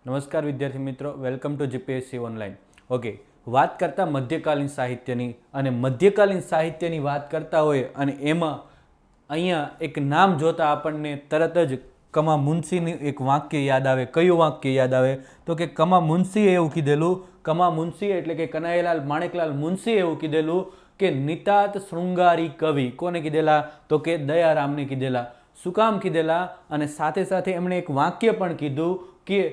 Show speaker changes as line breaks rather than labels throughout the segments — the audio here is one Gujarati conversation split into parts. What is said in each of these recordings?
નમસ્કાર વિદ્યાર્થી મિત્રો, welcome to GPSC online. Okay, વાત કરતા મધ્યકાલીન સાહિત્યની અને મધ્યકાલીન સાહિત્યની વાત કરતા હોય અને એમાં અહીંયા એક નામ જોતા આપણને તરત જ કમા મુનશીનું એક વાક્ય યાદ આવે. કયું વાક્ય યાદ આવે? તો કે કમા મુનશીએ એવું કીધેલું, કમા મુનશી એટલે કે કનૈયાલાલ માણેકલાલ મુનશીએ એવું કીધેલું કે નિતાત શૃંગારી કવિ. કોને કીધેલા? તો કે દયારામને કીધેલા. શું કામ કીધેલા? અને સાથે સાથે એમણે એક વાક્ય પણ કીધું કે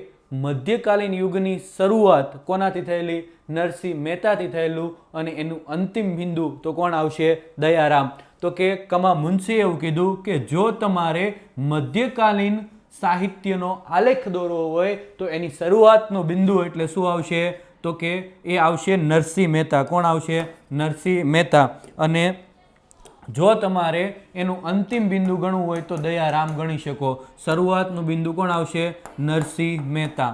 મધ્યકાલીન યુગની શરૂઆત કોનાથી થયેલી? નરસિંહ મહેતાથી થયેલું અને એનું અંતિમ બિંદુ તો કોણ આવશે? દયારામ. તો કે કમા મુનશીએ એવું કીધું કે જો તમારે મધ્યકાલીન સાહિત્યનો આલેખ દોરવો હોય તો એની શરૂઆતનો બિંદુ એટલે શું આવશે? તો કે એ આવશે નરસિંહ મહેતા. કોણ આવશે? નરસિંહ મહેતા. અને જો તમારે એનું અંતિમ બિંદુ ગણવું હોય તો દયારામ ગણી શકો. શરૂઆતનું બિંદુ કોણ આવશે? નરસિંહ મહેતા.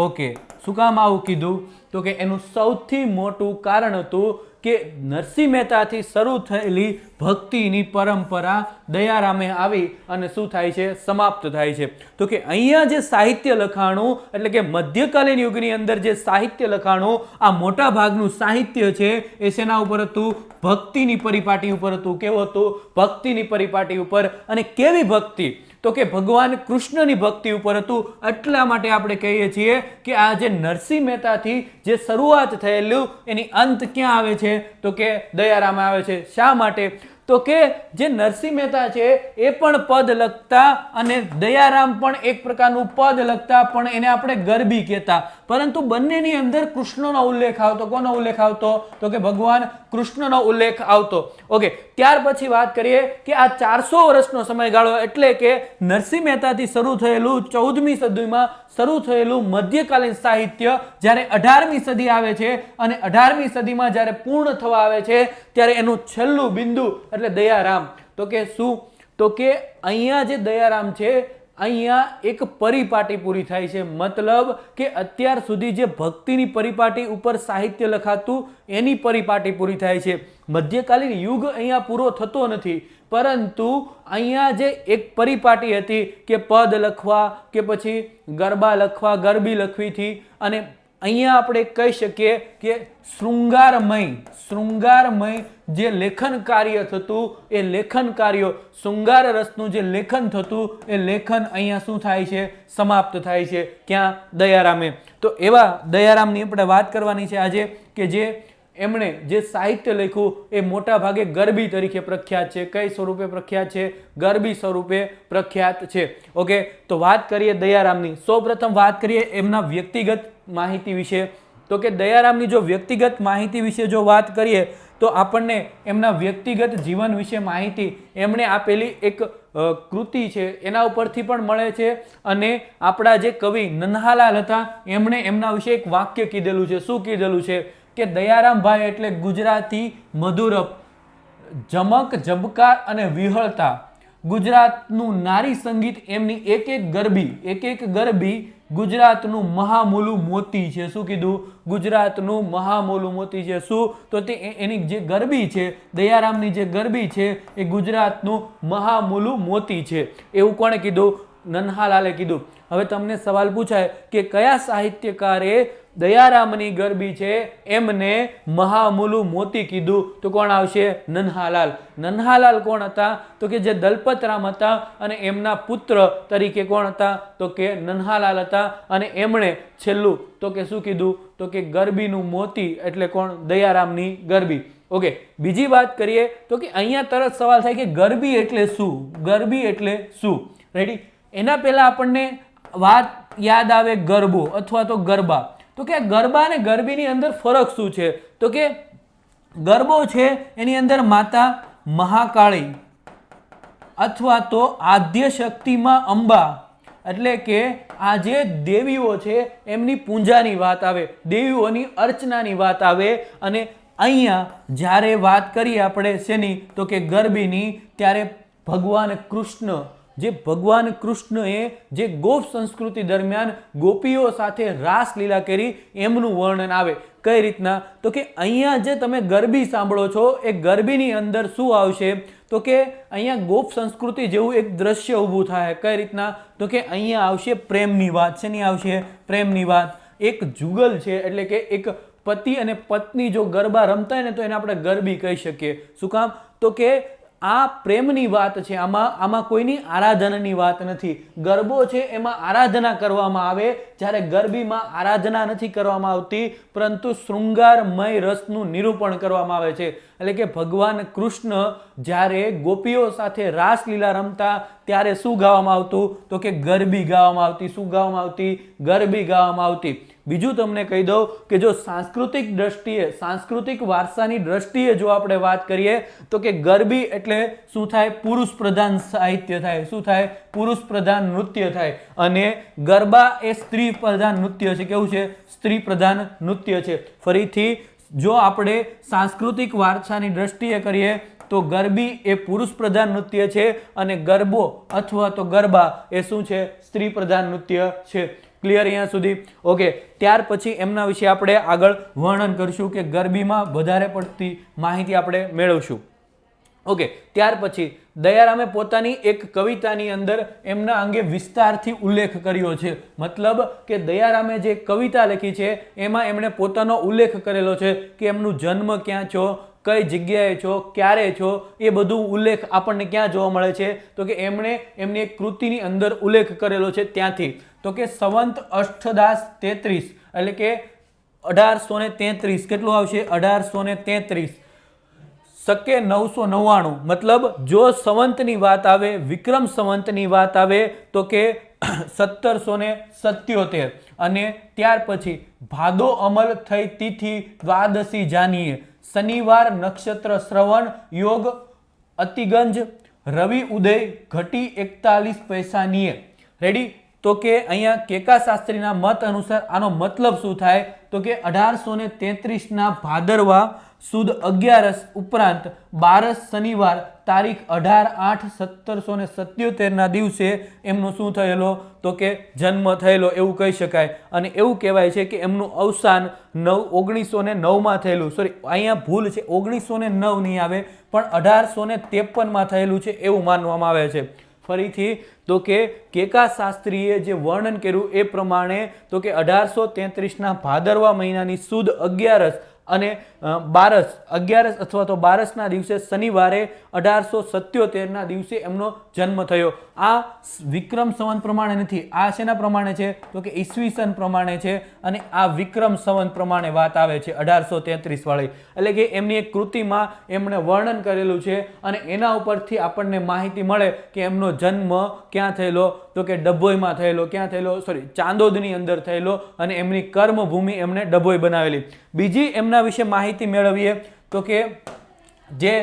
ઓકે, શું કામ આવું કીધું? તો કે એનું સૌથી મોટું કારણ હતું કે નરસિંહ મહેતાથી શરૂ થયેલી ભક્તિની પરંપરા દયારામે આવી અને શું થાય છે? સમાપ્ત થાય છે. તો કે અહીંયા જે સાહિત્ય લખાણું એટલે કે મધ્યકાલીન યુગની અંદર જે સાહિત્ય લખાણું, આ મોટા ભાગનું સાહિત્ય છે એ શેના ઉપર હતું? ભક્તિની પરિપાટી ઉપર હતું. કેવું હતું? ભક્તિની પરિપાટી ઉપર. અને કેવી ભક્તિ? તો કે ભગવાન કૃષ્ણની ભક્તિ ઉપર હતું. એટલા માટે આપણે કહીએ છીએ કે આ જે નરસિંહ મહેતાથી જે શરૂઆત થયેલું એની અંત ક્યાં આવે છે? તો કે દયારામ આવે છે. શા માટે? તો કે જે નરસિંહ મહેતા છે એ પણ પદ લખતા અને દયારામ પણ એક પ્રકારનું પદ લખતા, પણ એને આપણે ગરબી કહેતા. પરંતુ બંનેની અંદર કૃષ્ણનો ઉલ્લેખ આવતો. કોનો ઉલ્લેખ આવતો? તો કે ભગવાન કૃષ્ણનો ઉલ્લેખ આવતો. ઓકે, ત્યાર પછી વાત કરીએ કે આ 400 વર્ષનો સમયગાળો એટલે કે નરસિંહ મહેતાથી શરૂ થયેલું 14મી સદીમાં શરૂ થયેલું મધ્યકાલીન સાહિત્ય જ્યારે 18મી સદી આવે છે અને 18મી સદીમાં જ્યારે પૂર્ણ થવા આવે છે ત્યારે એનું છેલ્લું બિંદુ એટલે દયારામ. તો કે શું? તો કે અહીંયા જે દયારામ છે અહીંયા એક પરિપાટી પૂરી થાય છે. મતલબ કે અત્યાર સુધી જે ભક્તિની પરિપાટી ઉપર સાહિત્ય લખાતું એની પરિપાટી પૂરી થાય છે. મધ્યકાલીન યુગ અહીંયા પૂરો થતો નથી, પરંતુ અહીંયા જે એક પરિપાટી હતી કે પદ લખવા કે પછી ગરબા લખવા, ગરબી લખવીથી, અને અહીંયા આપણે કહી શકીએ કે શૃંગારમય જે લેખન કાર્ય થતું એ લેખન કાર્ય, શૃંગાર રસનું જે લેખન થતું એ લેખન અહીંયા શું થાય છે? સમાપ્ત થાય છે. ક્યાં? દયારામે. તો એવા દયારામની આપણે વાત કરવાની છે આજે કે જે એમણે જે સાહિત્ય લખ્યું એ મોટા ભાગે ગરબી તરીકે પ્રખ્યાત છે. કઈ સ્વરૂપે પ્રખ્યાત છે? ગરબી સ્વરૂપે પ્રખ્યાત છે. ઓકે, તો વાત કરીએ દયારામની. સૌપ્રથમ વાત કરીએ એમના વ્યક્તિગત માહિતી વિશે. તો કે દયારામની જો વ્યક્તિગત માહિતી વિશે જો વાત કરીએ તો આપણને એમના વ્યક્તિગત જીવન વિશે માહિતી એમણે આપેલી એક કૃતિ છે એના ઉપરથી પણ મળે છે. અને આપણા જે કવિ નન્હાલાલ હતા એમણે એમના વિશે એક વાક્ય કીધેલું છે. શું કીધેલું છે? કે દયારામભાઈ એટલે ગુજરાતી મધુરપ, જમક, ઝબકાર અને વિહળતા. ગુજરાતનું નારી સંગીત એમની એક એક ગરબી ગુજરાતનું મહામૂલું મોતી છે. શું કીધું? ગુજરાતનું મહામૂલું મોતી છે. શું? તો તે એની જે ગરબી છે, દયારામની જે ગરબી છે એ ગુજરાતનું મહામૂલું મોતી છે. એવું કોણે કીધું? નન્હાલાલે કીધું. હવે તમને સવાલ પૂછાય કે કયા સાહિત્યકારે દયારામની ગરબી છે એમને મહામૂલું મોતી કીધું? તો કોણ આવશે? નન્હાલાલ. નન્હાલાલ કોણ હતા? તો કે જે દલપતરામ હતા અને એમના પુત્ર તરીકે કોણ હતા? તો કે નન્હાલાલ હતા. અને એમણે છેલ્લું તો કે શું કીધું? તો કે ગરબીનું મોતી એટલે કોણ? દયારામની ગરબી. ઓકે, બીજી વાત કરીએ તો કે અહીંયા તરત સવાલ થાય કે ગરબી એટલે શું? ગરબી એટલે શું? રેડી? એના પહેલા આપણને વાત યાદ આવે ગરબો અથવા તો ગરબા. તો કે ગરબા અને ગરબીની અંદર ફરક શું છે? તો કે ગરબો છે એની અંદર માતા મહાકાળી અથવા તો આદ્ય શક્તિમાં અંબા એટલે કે આ જે દેવીઓ છે એમની પૂજાની વાત આવે, દેવીઓની અર્ચનાની વાત આવે. અને અહીંયા જ્યારે વાત કરીએ આપણે શેની? તો કે ગરબીની, ત્યારે ભગવાન કૃષ્ણએ જે ગોપ સંસ્કૃતિ દરમિયાન ગોપીઓ સાથે રાસલીલા કરી એમનું વર્ણન આવે. કઈ રીતના? તો કે અહીંયા જે તમે ગરબી સાંભળો છો એ ગરબીની અંદર શું આવશે? તો કે અહીંયા ગોપ સંસ્કૃતિ જેવું એક દ્રશ્ય ઊભું થાય. કઈ રીતના? તો કે અહીંયા આવશે પ્રેમની વાત. શેની આવશે? પ્રેમની વાત. એક જુગલ છે, એટલે કે એક પતિ અને પત્ની જો ગરબા રમતા હોય ને તો એને આપણે ગરબી કહી શકીએ. શું કામ? તો કે આ પ્રેમની વાત છે. આમાં કોઈની આરાધનાની વાત નથી. ગરબો છે એમાં આરાધના કરવામાં આવે, જ્યારે ગરબીમાં આરાધના નથી કરવામાં આવતી, પરંતુ શૃંગારમય રસનું નિરૂપણ કરવામાં આવે છે. એટલે કે ભગવાન કૃષ્ણ જ્યારે ગોપીઓ સાથે રાસલીલા રમતા ત્યારે શું ગાવામાં આવતું? તો કે ગરબી ગાવામાં આવતી. શું ગાવામાં આવતી? ગરબી ગાવામાં આવતી. બીજું તમને કહી દઉં કે જો સાંસ્કૃતિક દ્રષ્ટિએ, સાંસ્કૃતિક વારસાની દ્રષ્ટિએ જો આપણે વાત કરીએ તો કે ગરબી એટલે શું થાય? પુરુષ પ્રધાન સાહિત્ય થાય. શું થાય? પુરુષ પ્રધાન નૃત્ય થાય. અને ગરબા એ સ્ત્રી પ્રધાન નૃત્ય છે. કેવું છે? સ્ત્રી પ્રધાન નૃત્ય છે. ફરીથી જો આપણે સાંસ્કૃતિક વારસાની દ્રષ્ટિએ કરીએ તો ગરબી એ પુરુષ પ્રધાન નૃત્ય છે અને ગરબો અથવા તો ગરબા એ શું છે? સ્ત્રી પ્રધાન નૃત્ય છે. ક્લિયર અહીંયા સુધી? ઓકે. ત્યાર પછી એમના વિશે આપણે આગળ વર્ણન કરીશું કે ગરબીમાં વધારે પડતી માહિતી આપણે મેળવશું. ઓકે. ત્યાર પછી દયારામે પોતાની એક કવિતાની અંદર એમના અંગે વિસ્તારથી ઉલ્લેખ કર્યો છે. મતલબ કે દયારામે જે કવિતા લખી છે એમાં એમણે પોતાનો ઉલ્લેખ કરેલો છે કે એમનું જન્મ ક્યાં છો, કઈ જગ્યાએ છો, ક્યારે છો, એ બધું ઉલ્લેખ આપણને ક્યાં જોવા મળે છે? તો કે એમણે એમની એક કૃતિની અંદર ઉલ્લેખ કરેલો છે ત્યાંથી. તો કે સંવંત 1833 એટલે કે 1833. કેટલું આવશે? 1833. શકે 999. મતલબ જો સંવંતની વાત આવે, વિક્રમ સંવંતની વાત આવે તો કે 1777. અને ત્યાર પછી ભાદો અમલ થઈ તિથિ દ્વાદશી જાનીએ, શનિવાર નક્ષત્ર શ્રવણ યોગ અતિગંજ રવિ ઉદય ઘટી 41 પૈસાનીએ. રેડી? તો કે અહીંયા કેકા શાસ્ત્રીના મત અનુસાર આનો મતલબ શું થાય? તો કે 1833 ના ભાદરવા સુદ 11 ઉપરાંત 12 શનિવાર તારીખ 18/8/1777 ના દિવસે એમનો શું થયેલો? તો કે જન્મ થયેલો એવું કહી શકાય. અને એવું કહેવાય છે કે એમનું અવસાન 1909 માં થયેલું. સોરી, અહીંયા ભૂલ છે, 1909 નહીં આવે પણ 1853 માં થયેલું છે એવું માનવામાં આવે છે. ફરીથી તો કે કેકા શાસ્ત્રીએ જે વર્ણન કર્યું એ પ્રમાણે તો કે 1833 ના ભાદરવા મહિનાની સુદ 11 અને 11 અથવા તો 12 ના દિવસે શનિવારે 1877 ના દિવસે એમનો જન્મ થયો. આ વિક્રમ સંવંત પ્રમાણે નથી. આ શેના પ્રમાણે છે? તો કે ઈસવીસન પ્રમાણે છે. અને આ વિક્રમ સંવંત પ્રમાણે વાત આવે છે 1833 વાળી. એટલે કે એમની એક કૃતિમાં એમણે વર્ણન કરેલું છે અને એના ઉપરથી આપણને માહિતી મળે કે એમનો જન્મ ક્યાં થયેલો? તો કે ડભોઈમાં થયેલો. ક્યાં થયેલો? સોરી, ચાંદોદની અંદર થયેલો. અને એમની કર્મભૂમિ એમણે ડભોઈ બનાવેલી. બીજી એમના વિશે માહિતી મેળવીએ તો કે જે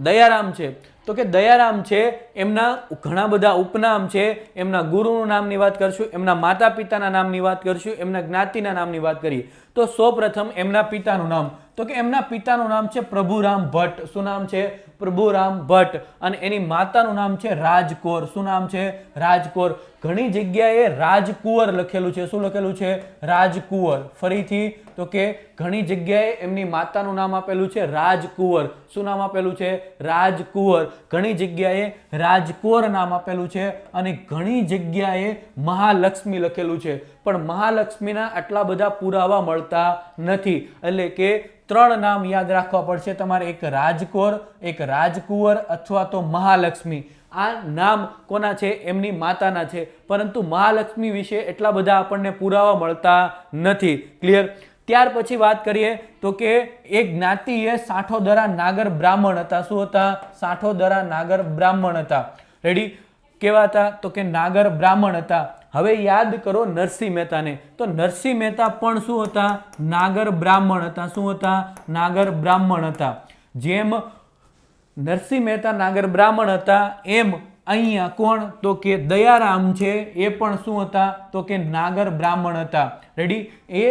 દયારામ છે, તો કે દયારામ છે એમના ઘણા બધા ઉપનામ છે. એમના ગુરુનું નામની વાત કરશું, એમના માતા પિતાના નામની વાત કરશું, એમના જ્ઞાતિના નામની વાત કરીએ તો સૌપ્રથમ એમના પિતાનું નામ. તો કે એમના પિતાનું નામ છે પ્રભુરામ ભટ્ટ. શું નામ છે? પ્રભુરામ ભટ્ટ. અને એની માતાનું નામ છે રાજકૌર. શું નામ છે? રાજકૌર. ઘણી જગ્યાએ રાજકુંવર લખેલું છે. શું લખેલું છે? રાજકુંવર. ફરીથી તો કે ઘણી જગ્યાએ એમની માતાનું નામ આપેલું છે રાજકુંવર. શું નામ આપેલું છે? રાજકુંવર. ઘણી જગ્યાએ રાજકૌર નામ આપેલું છે અને ઘણી જગ્યાએ મહાલક્ષ્મી લખેલું છે. પણ મહાલક્ષ્મીના આટલા બધા પુરાવા મળતા નથી. એટલે કે 3 નામ યાદ રાખવા પડશે તમારે. એક રાજકૌર, એક રાજકુંવર અથવા તો મહાલક્ષ્મી. આ નામ કોના છે? એમની માતાના છે. પરંતુ મહાલક્ષ્મી વિશે એટલા બધા આપણને પુરાવા મળતા નથી. ક્લિયર? ત્યાર પછી વાત કરીએ તો કે એક જ્ઞાતિ એ સાઠોદરા નાગર બ્રાહ્મણ હતા. શું હતા? સાઠોદરા નાગર બ્રાહ્મણ હતા. રેડી? કેવા હતા? તો કે નાગર બ્રાહ્મણ હતા. હવે યાદ કરો નરસિંહ મહેતાને. તો નરસિંહ મહેતા પણ શું હતા? નાગર બ્રાહ્મણ હતા. શું હતા? નાગર બ્રાહ્મણ હતા. જેમ નરસિંહ મહેતા નાગર બ્રાહ્મણ હતા એમ અહીંયા કોણ? તો કે દયારામ છે એ પણ શું હતા? તો કે નાગર બ્રાહ્મણ હતા. રેડી? એ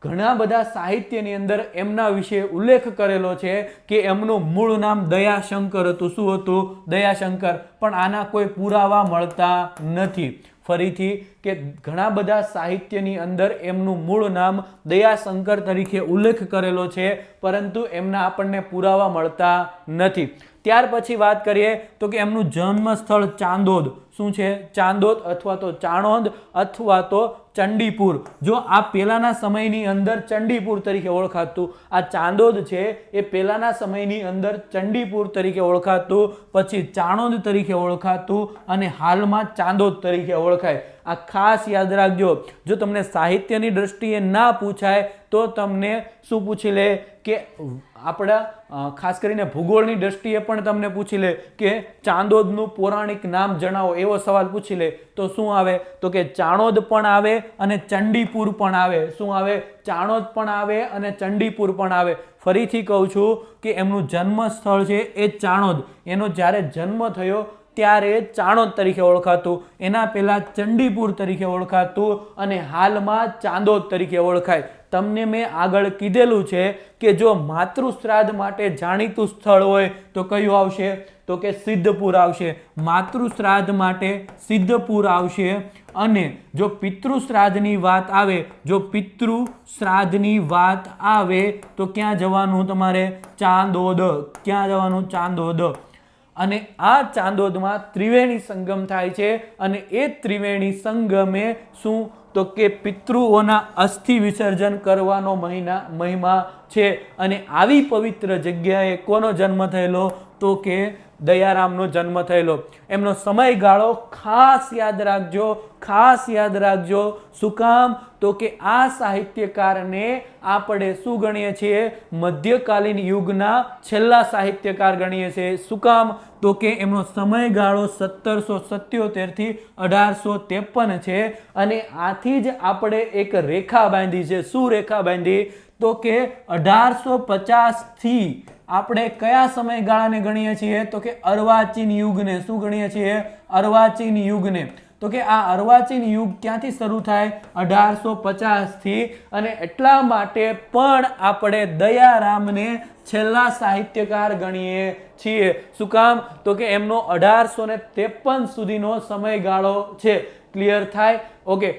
ઘણા બધા સાહિત્યની અંદર એમના વિશે ઉલ્લેખ કરેલો છે કે એમનું મૂળ નામ દયાશંકર હતું. શું હતું? દયાશંકર. પણ આના કોઈ પુરાવા મળતા નથી. ફરીથી કે ઘણા બધા સાહિત્યની અંદર એમનું મૂળ નામ દયાશંકર તરીકે ઉલ્લેખ કરેલો છે પરંતુ એમના આપણને પુરાવા મળતા નથી. ત્યાર પછી વાત કરીએ તો કે એમનું જન્મ સ્થળ ચાંદોદ, શું છે? ચાંદોદ અથવા તો ચાણોદ અથવા તો ચંડીપુર. જો આ પહેલાના સમયની અંદર ચંડીપુર તરીકે ઓળખાતું, આ ચાંદોદ છે એ પહેલાના સમયની અંદર ચંડીપુર તરીકે ઓળખાતું, પછી ચાણોદ તરીકે ઓળખાતું અને હાલમાં ચાંદોદ તરીકે ઓળખાય. આ ખાસ યાદ રાખજો. જો તમને સાહિત્યની દ્રષ્ટિએ ના પૂછાય તો તમને શું પૂછી લે કે આપણા ખાસ કરીને ભૂગોળની દ્રષ્ટિએ પણ તમને પૂછી લે કે ચાંદોદનું પૌરાણિક નામ જણાવો, એવો સવાલ પૂછી લે તો શું આવે? તો કે ચાણોદ પણ આવે અને ચંડીપુર પણ આવે. શું આવે? ચાણોદ પણ આવે અને ચંડીપુર પણ આવે. ફરીથી કહું છું કે એમનું જન્મ સ્થળ છે એ ચાણોદ, એનો જ્યારે જન્મ થયો ત્યારે ચાણોદ તરીકે ઓળખાતું, એના પહેલા ચંડીપુર તરીકે ઓળખાતું અને હાલમાં ચાંદોદ તરીકે ઓળખાય. તમને મેં આગળ કીધેલું છે કે જો માતૃ શ્રાદ્ધ માટે જાણીતું સ્થળ હોય તો કયું આવશે? તો કે સિદ્ધપુર આવશે. માતૃ શ્રાદ્ધ માટે સિદ્ધપુર આવશે. અને જો પિતૃ શ્રાદ્ધની વાત આવે, જો પિતૃ શ્રાદ્ધની વાત આવે તો ક્યાં જવાનું તમારે? ચાંદોદ. ક્યાં જવાનું? ચાંદોદ. અને આ ચાંદોદમાં ત્રિવેણી સંગમ થાય છે અને એ ત્રિવેણી સંગમે શું? તો કે પિતૃઓના અસ્થિ વિસર્જન કરવાનો મહિમા છે. અને આવી પવિત્ર જગ્યાએ કોનો જન્મ થયેલો? તો કે દયારામનો જન્મ થયેલો. એમનો સમયગાળો ખાસ યાદ રાખજો, ખાસ યાદ રાખજો. શું કામ? તો કે આ સાહિત્યકારને આપણે શું ગણીએ છીએ? મધ્યકાલીન યુગના છેલ્લા સાહિત્યકાર ગણીએ છીએ. શું કામ? તો કે એમનો સમયગાળો 1777 થી 1853 છે. અને આથી જ આપણે એક રેખા બાંધી છે. શું રેખા બાંધી? તો કે 1850 થી આપણે કયા સમયગાળાને ગણીએ છીએ? તો કે અર્વાચીન યુગને. શું ગણીએ છીએ? અર્વાચીન યુગને. તો કે આ અર્વાચીન યુગ ક્યાંથી શરૂ થાય? 1850 થી. અને એટલા માટે પણ આપણે દયારામને છેલ્લા સાહિત્યકાર ગણીએ છીએ. શું કામ? તો કે એમનો 1853 સુધીનો સમયગાળો છે. ક્લિયર થાય? ઓકે.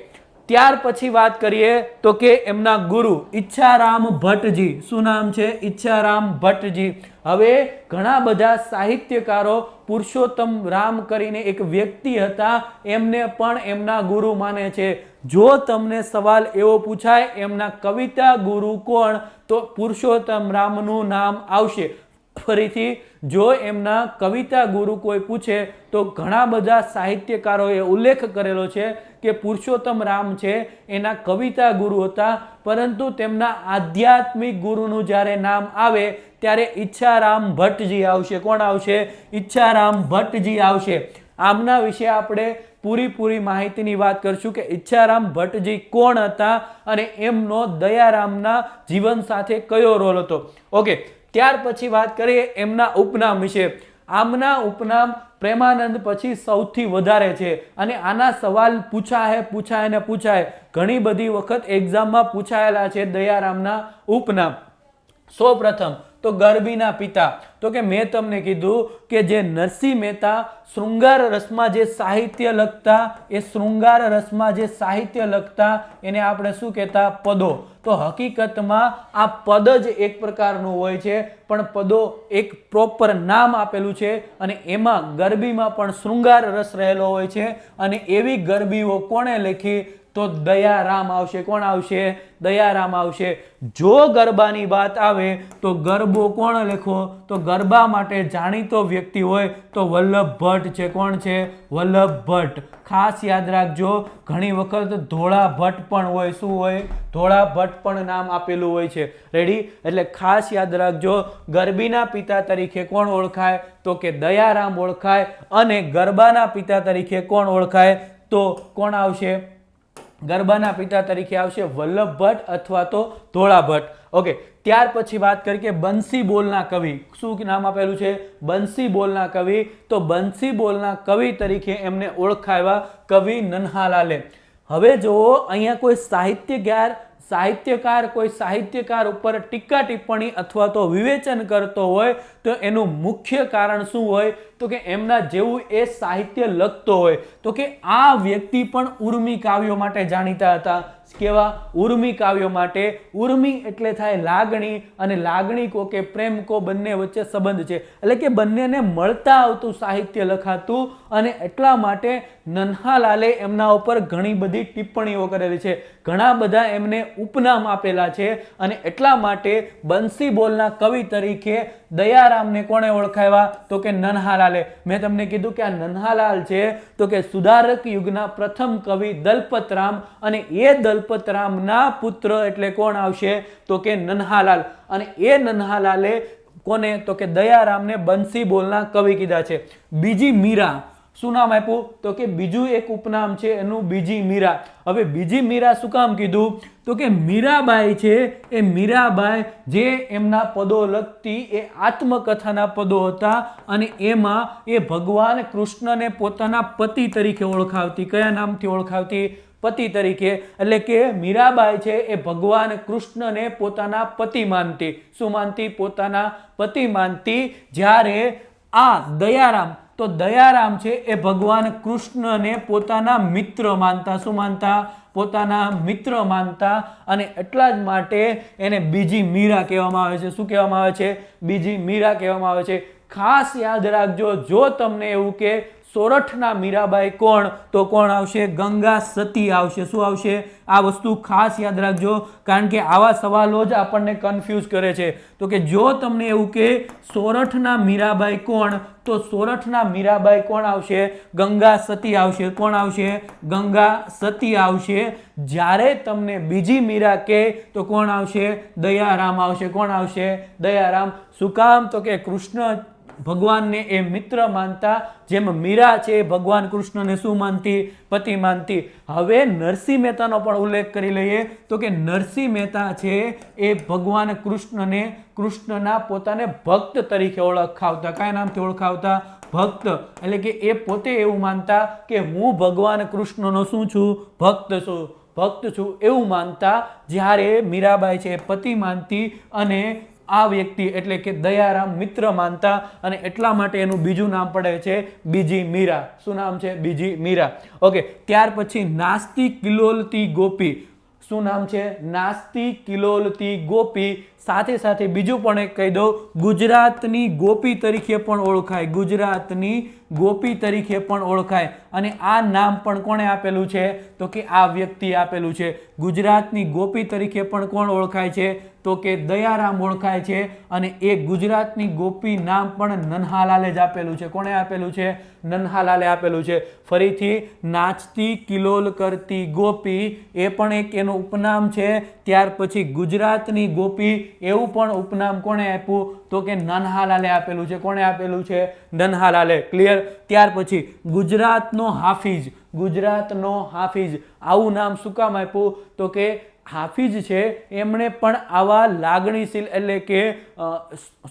ત્યાર પછી વાત કરીએ તો કે એમના ગુરુ ઈચ્છારામ ભટ્ટજી. શું નામ છે? ઈચ્છારામ ભટ્ટજી. હવે ઘણા બધા સાહિત્યકારો પુરુષોત્તમ રામ કરીને એક વ્યક્તિ હતા, એમને પણ એમના ગુરુ માને છે. જો તમને સવાલ એવો પૂછાય એમના કવિતા ગુરુ કોણ, તો પુરુષોત્તમ રામનું નામ આવશે. ફરીથી જો એમના કવિતા ગુરુ કોઈ પૂછે તો ઘણા બધા સાહિત્યકારોએ ઉલ્લેખ કરેલો છે કે પુરુષોત્તમ રામ છે એના કવિતા ગુરુ હતા, પરંતુ તેમના આધ્યાત્મિક ગુરુનું જ્યારે નામ આવે ત્યારે ઈચ્છારામ ભટ્ટજી આવશે. કોણ આવશે? ઈચ્છારામ ભટ્ટજી આવશે. આમના વિશે આપણે પૂરી માહિતીની વાત કરશું કે ઈચ્છારામ ભટ્ટજી કોણ હતા અને એમનો દયારામના જીવન સાથે કયો રોલ હતો. ઓકે. ત્યાર પછી વાત કરીએ એમના ઉપનામ વિશે. આમના ઉપનામ પ્રેમાનંદ પછી સૌથી વધારે છે અને આના સવાલ પૂછાય. ઘણી બધી વખત એક્ઝામમાં પૂછાયેલા છે દયારામના ઉપનામ. સૌપ્રથમ તો ગરબીના પિતા. તો કે મેં તમને કીધું કે જે નરસિંહ મહેતા શૃંગાર રસમાં જે સાહિત્ય લખતા, એ શૃંગાર રસમાં જે સાહિત્ય લખતા એને આપણે શું કહેતા? પદો. તો હકીકતમાં આ પદ જ એક પ્રકારનું હોય છે, પણ પદો એક પ્રોપર નામ આપેલું છે અને એમાં ગરબીમાં પણ શૃંગાર રસ રહેલો હોય છે. અને એવી ગરબીઓ કોણે લખી? તો દયારામ આવશે. કોણ આવશે? દયારામ આવશે. જો ગરબાની વાત આવે તો ગરબો કોણ લખો? તો ગરબા માટે જાણીતો વ્યક્તિ હોય તો વલ્લભ ભટ્ટ છે. કોણ છે? વલ્લભ ભટ્ટ. ખાસ યાદ રાખજો. ઘણી વખત ધોળા ભટ્ટ પણ હોય. શું હોય? ધોળા ભટ્ટ પણ નામ આપેલું હોય છે. રેડી? એટલે ખાસ યાદ રાખજો. ગરબીના પિતા તરીકે કોણ ઓળખાય? તો કે દયારામ ઓળખાય. અને ગરબાના પિતા તરીકે કોણ ઓળખાય? તો કોણ આવશે? ગરબાના પિતા તરીકે આવશે વલ્લભ ભટ્ટ અથવા તો ધોળા ભટ્ટ. ઓકે. ત્યાર પછી વાત કરી કે બંસી બોલના કવિ. શું નામ આપેલું છે? બંસી બોલના કવિ. તો બંસી બોલના કવિ તરીકે એમને ઓળખાવ્યા કવિ નન્હાલાલે. હવે જુઓ, અહીંયા કોઈ સાહિત્યકાર ઉપર ટીકા ટિપ્પણી અથવા તો વિવેચન કરતો હોય તો એનું મુખ્ય કારણ શું હોય? તો કે એમના જેવું એ સાહિત્ય લખતો હોય. તો કે આ વ્યક્તિ પણ ઉર્મી કાવ્યો માટે જાણીતા હતા. કેવા ઉર્મી કાવ્યો માટે. ઉર્મી એટલે થાય લાગણી, અને લાગણી કો કે પ્રેમ કો બંને વચ્ચે સંબંધ છે, એટલે કે બંનેને મળતા આવતું સાહિત્ય લખાતું, અને એટલા માટે નન્હાલાલે એમના ઉપર ઘણી બધી ટિપ્પણીઓ કરેલી છે, ઘણા બધા એમને ઉપનામ આપેલા છે, અને એટલા માટે બંસી બોલના કવિ તરીકે દયારામને કોણે ઓળખાવ્યા? તો કે નન્હાલાલે. મેં તમને કીધું કે આ નન્હાલાલ છે તો કે સુધારક યુગના પ્રથમ કવિ દલપતરામ, અને એ દલપતરામના પુત્ર એટલે કોણ આવશે? તો કે નન્હાલાલ. અને એ નન્હાલાલે કોને? તો કે દયારામને બંસી બોલના કવિ કીધા છે. બીજી મીરા, શું નામ આપ્યું? તો કે બીજું એક ઉપનામ છે એનું બીજી મીરા. હવે બીજી મીરા શું કામ કીધું? તો કે મીરાબાઈ છે એ મીરાબાઈ જે એમના પદો લખતી એ આત્મકથાના પદો હતા, અને એમાં એ ભગવાન કૃષ્ણને પોતાના પતિ તરીકે ઓળખાવતી. કયા નામથી ઓળખાવતી? પતિ તરીકે. એટલે કે મીરાબાઈ છે એ ભગવાન કૃષ્ણને પોતાના પતિ માનતી. શું માનતી? પોતાના પતિ માનતી. જ્યારે આ દયારામ, તો દયારામ છે એ ભગવાન કૃષ્ણને પોતાના મિત્ર માનતા. શું માનતા? પોતાના મિત્ર માનતા, અને એટલા જ માટે એને બીજી મીરા કહેવામાં આવે છે. શું કહેવામાં આવે છે? બીજી મીરા કહેવામાં આવે છે. ખાસ યાદ રાખજો, જો તમને એવું કે સોરઠના મીરાબાઈ કોણ, તો કોણ આવશે? ગંગા સતી આવશે. શું આવશે? આ વસ્તુ ખાસ યાદ રાખજો, કારણ કે આવા સવાલો જ આપણને કન્ફ્યુઝ કરે છે. તો કે જો તમને એવું કે સોરઠના મીરાબાઈ કોણ, તો સોરઠના મીરાબાઈ કોણ આવશે? ગંગા સતી આવશે. કોણ આવશે? ગંગા સતી આવશે. જ્યારે તમને બીજી મીરા કે તો કોણ આવશે? દયારામ આવશે. કોણ આવશે? દયારામ. શું કામ? તો કે કૃષ્ણ ભગવાનને એ મિત્ર માનતા, જેમ મીરા છે ભગવાન કૃષ્ણને શું માનતી? પતિ માનતી. હવે નરસિંહ મહેતાનો પણ ઉલ્લેખ કરી લઈએ. તો કે નરસિંહ મહેતા છે એ ભગવાન કૃષ્ણને, કૃષ્ણના પોતાને ભક્ત તરીકે ઓળખાવતા. કયા નામથી ઓળખાવતા? ભક્ત. એટલે કે એ પોતે એવું માનતા કે હું ભગવાન કૃષ્ણનો શું છું? ભક્ત છું, ભક્ત છું, એવું માનતા. જ્યારે મીરાબાઈ છે એ પતિ માનતી, અને આ વ્યક્તિ એટલે કે દયારામ મિત્ર માનતા, અને એટલા માટે એનું બીજું નામ પડે છે બીજી મીરા. શું નામ છે? બીજી મીરા. ઓકે. ત્યાર પછી નાસ્તી કિલોલતી ગોપી. શું નામ છે? નાસ્તી કિલોલતી ગોપી. સાથે સાથે બીજું પણ એક કહી દઉં, ગુજરાતની ગોપી તરીકે પણ ઓળખાય. ગુજરાતની ગોપી તરીકે પણ ઓળખાય. અને આ નામ પણ કોણે આપેલું છે? તો કે આ વ્યક્તિ આપેલું છે. ગુજરાતની ગોપી તરીકે પણ કોણ ઓળખાય છે? તો કે દયારામ ઓળખાય છે. અને એ ગુજરાતની ગોપી નામ પણ નન્હાલાલે જ આપેલું છે. કોણે આપેલું છે? નન્હાલાલે આપેલું છે. ફરીથી નાચતી કિલોલ કરતી ગોપી, એ પણ એક એનું ઉપનામ છે. ત્યાર પછી ગુજરાતની ગોપી, એવું પણ ઉપનામ કોણે આપ્યું? તો કે નન્હાલાલે આપેલું છે. કોણે આપેલું છે? નન્હાલાલે. ક્લિયર? ત્યાર પછી ગુજરાતનો હાફિઝ. ગુજરાતનો હાફિઝ, આવું નામ શું કામ આપ્યું? તો કે હાફિઝ છે એમણે પણ આવા લાગણીશીલ એટલે કે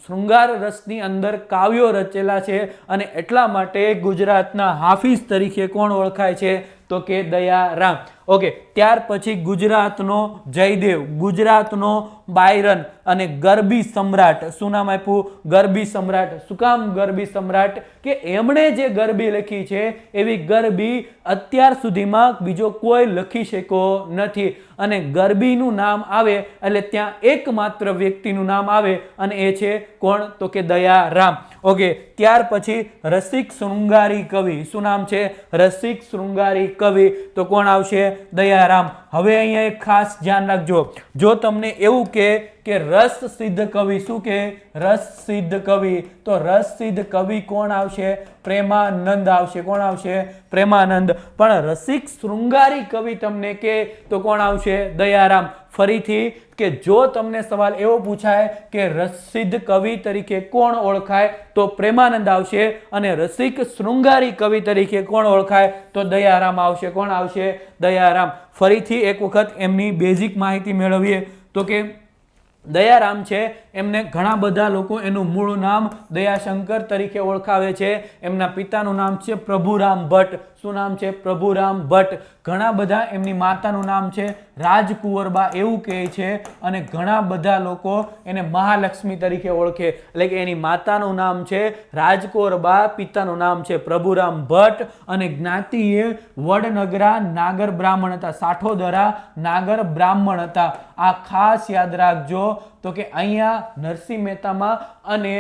શૃંગાર રસની અંદર કાવ્યો રચેલા છે, અને એટલા માટે ગુજરાતના હાફિઝ તરીકે કોણ ઓળખાય છે? તો કે દયારામ. ઓકે. ત્યાર પછી ગુજરાતનો જયદેવ, ગુજરાતનો બાયરન, અને ગરબી સમ્રાટ. શું નામ આપ્યું? ગરબી સમ્રાટ. શું કામ ગરબી સમ્રાટ? કે એમણે જે ગરબી લખી છે એવી ગરબી અત્યાર સુધીમાં બીજો કોઈ લખી શક્યો નથી. અને ગરબીનું નામ આવે એટલે ત્યાં એકમાત્ર વ્યક્તિનું નામ આવે, અને એ છે કોણ? તો કે દયારામ. ઓકે. ત્યાર પછી રસિક શૃંગારી કવિ. શું નામ છે? રસિક શૃંગારી કવિ. તો કોણ આવશે? દયારામ. હવે અહીંયા એક ખાસ ધ્યાન રાખજો, જો તમને એવું કે રસ સિદ્ધ કવિ, શું કે? રસ સિદ્ધ કવિ. તો રસ સિદ્ધ કવિ કોણ આવશે? પ્રેમાનંદ આવશે. કોણ આવશે? પ્રેમાનંદ. પણ રસિક શૃંગારી કવિ તમને કે તો કોણ આવશે? દયારામ. ફરીથી કે જો તમને સવાલ એવો પૂછાય કે રસિદ્ધ કવિ તરીકે કોણ ઓળખાય, તો પ્રેમાનંદ આવશે. અને રસિક શૃંગારી કવિ તરીકે કોણ ઓળખાય? તો દયારામ આવશે. કોણ આવશે? દયારામ. ફરીથી એક વખત એમની બેઝિક માહિતી મેળવીએ. તો કે દયારામ છે એમને ઘણા બધા લોકો એનું મૂળ નામ દયાશંકર તરીકે ઓળખાવે છે. એમના પિતાનું નામ છે પ્રભુરામ ભટ્ટ. શું નામ છે? પ્રભુરામ ભટ્ટ. ઘણા બધા એમની માતાનું નામ છે રાજકુંવરબા એવું કહે છે, અને ઘણા બધા લોકો એને મહાલક્ષ્મી તરીકે ઓળખે. એટલે કે એની માતાનું નામ છે રાજકુંવરબા, પિતાનું નામ છે પ્રભુરામ ભટ્ટ, અને જ્ઞાતિ એ વડનગરા નાગર બ્રાહ્મણ હતા. સાઠોદરા નાગર બ્રાહ્મણ હતા. આ ખાસ યાદ રાખજો. તો કે અહીંયા નરસિંહ મહેતામાં અને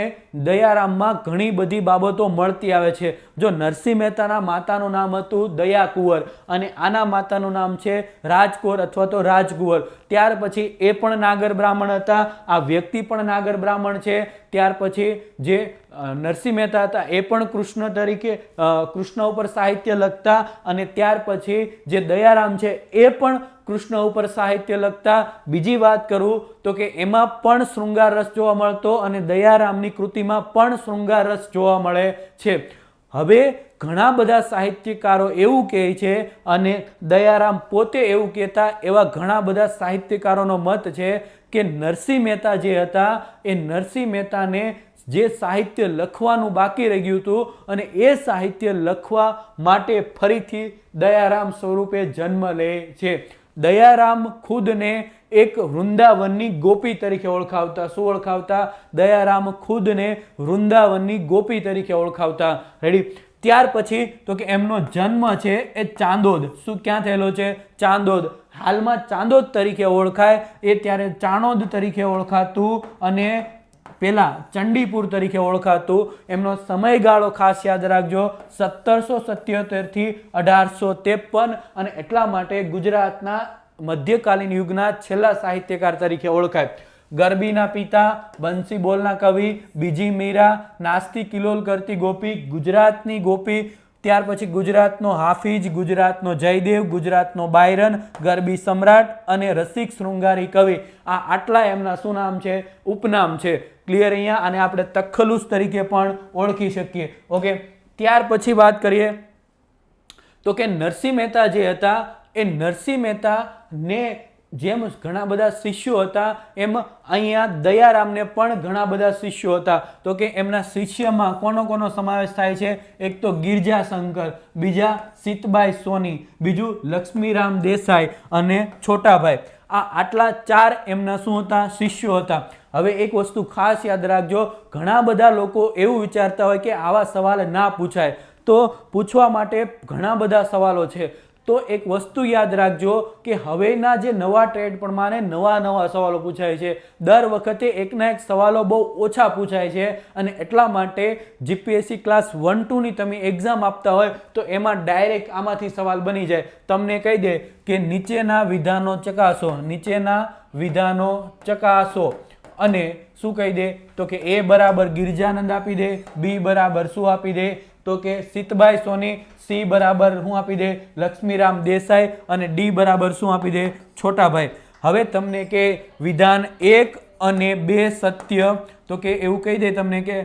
દયારામમાં ઘણી બધી બાબતો મળતી આવે છે. જો નરસિંહ મહેતાના માતાનું નામ હતું દયાકુંવર અને આના માતાનું નામ છે રાજકુંવર અથવા તો રાજકુંવર. ત્યાર પછી એ પણ નાગર બ્રાહ્મણ હતા, આ વ્યક્તિ પણ નાગર બ્રાહ્મણ છે. ત્યાર પછી જે નરસિંહ મહેતા હતા એ પણ કૃષ્ણ તરીકે કૃષ્ણ ઉપર સાહિત્ય લખતા, અને ત્યાર પછી જે દયારામ છે એ પણ કૃષ્ણ ઉપર સાહિત્ય લખતા. બીજી વાત કરું તો કે એમાં પણ શૃંગાર રસ જોવા મળતો, અને દયારામની કૃતિમાં પણ શૃંગાર રસ જોવા મળે છે. હવે ઘણા બધા સાહિત્યકારો એવું કહે છે, અને દયારામ પોતે એવું કહેતા, એવા ઘણા બધા સાહિત્યકારોનો મત છે કે નરસિંહ મહેતા જે હતા એ નરસિંહ મહેતાને જે સાહિત્ય લખવાનું બાકી રહી ગયું હતું, અને એ સાહિત્ય લખવા માટે ફરીથી દયારામ સ્વરૂપે જન્મ લે છે. દયારામ ખુદને એક વૃંદાવનની ગોપી તરીકે ઓળખાવતા. શું ઓળખાવતા? દયારામ ખુદને વૃંદાવનની ગોપી તરીકે ઓળખાવતા. રેડી? ત્યાર પછી તો કે એમનો જન્મ છે એ ચાંદોદ. શું ક્યાં થયેલો છે? ચાંદોદ. હાલમાં ચાંદોદ તરીકે ઓળખાય, એ ત્યારે ચાણોદ તરીકે ઓળખાતું, અને પેલા ચંડીપુર તરીકે ઓળખાતું. એમનો સમયગાળો ખાસ યાદ રાખજો, 1777 થી 1853, અને એટલા માટે ગુજરાતના મધ્યકાલીન યુગના છેલ્લા સાહિત્યકાર તરીકે ઓળખાય. ગરબીના પિતા, બંસી બોલના કવિ, બીજી મીરા, નાસ્તી કિલોલ કરતી ગોપી, ગુજરાતની ગોપી. ત્યાર પછી ગુજરાતનો હાફિજ, ગુજરાતનો જયદેવ, ગુજરાતનો બાયરન, ગરબી સમ્રાટ અને રસિક શૃંગારી કવિ. આ આટલા એમના શું નામ છે? ઉપનામ છે. ક્લિયર અહીંયા? અને આપણે તખલુસ તરીકે પણ ઓળખી શકીએ. ઓકે, ત્યાર પછી વાત કરીએ તો કે નરસિંહ મહેતા જે હતા એ નરસિંહ મહેતાને જેમ ઘણા બધા શિષ્યો હતા, એમ અહીંયા દયારામને પણ ઘણા બધા શિષ્યો હતા. તો કે એમના શિષ્યમાં કોનો સમાવેશ થાય છે? એક તો ગિરજાશંકર, બીજા સીતબાઈ સોની, બીજું લક્ષ્મીરામ દેસાઈ અને છોટાભાઈ. આ આટલા 4 એમના શું હતા? શિષ્યો હતા. હવે એક વસ્તુ ખાસ યાદ રાખજો, ઘણા બધા લોકો એવું વિચારતા હોય કે આવા સવાલ ના પૂછાય, તો પૂછવા માટે ઘણા બધા સવાલો છે. તો એક વસ્તુ યાદ રાખજો કે હવેના જે નવા ટ્રેડ પ્રમાણે નવા સવાલો પૂછાય છે. દર વખતે એકના એક સવાલો બહુ ઓછા પૂછાય છે, અને એટલા માટે જીપીએસસી ક્લાસ 1-2 ની તમે એક્ઝામ આપતા હોય તો એમાં ડાયરેક્ટ આમાંથી સવાલ બની જાય. તમને કહી દે કે નીચેના વિધાનો ચકાસો, નીચેના વિધાનો ચકાસો, અને શું કહી દે? તો કે એ બરાબર ગિરજાનંદ આપી દે, બી બરાબર શું આપી દે? તો કે સીતબાઈ સોની, સી બરાબર શું આપી દે? લક્ષ્મીરામ દેસાઈ, અને ડી બરાબર શું આપી દે? છોટાભાઈ. હવે તમને કે વિધાન 1 અને 2 સત્ય, તો કે એવું કહી દે તમને કે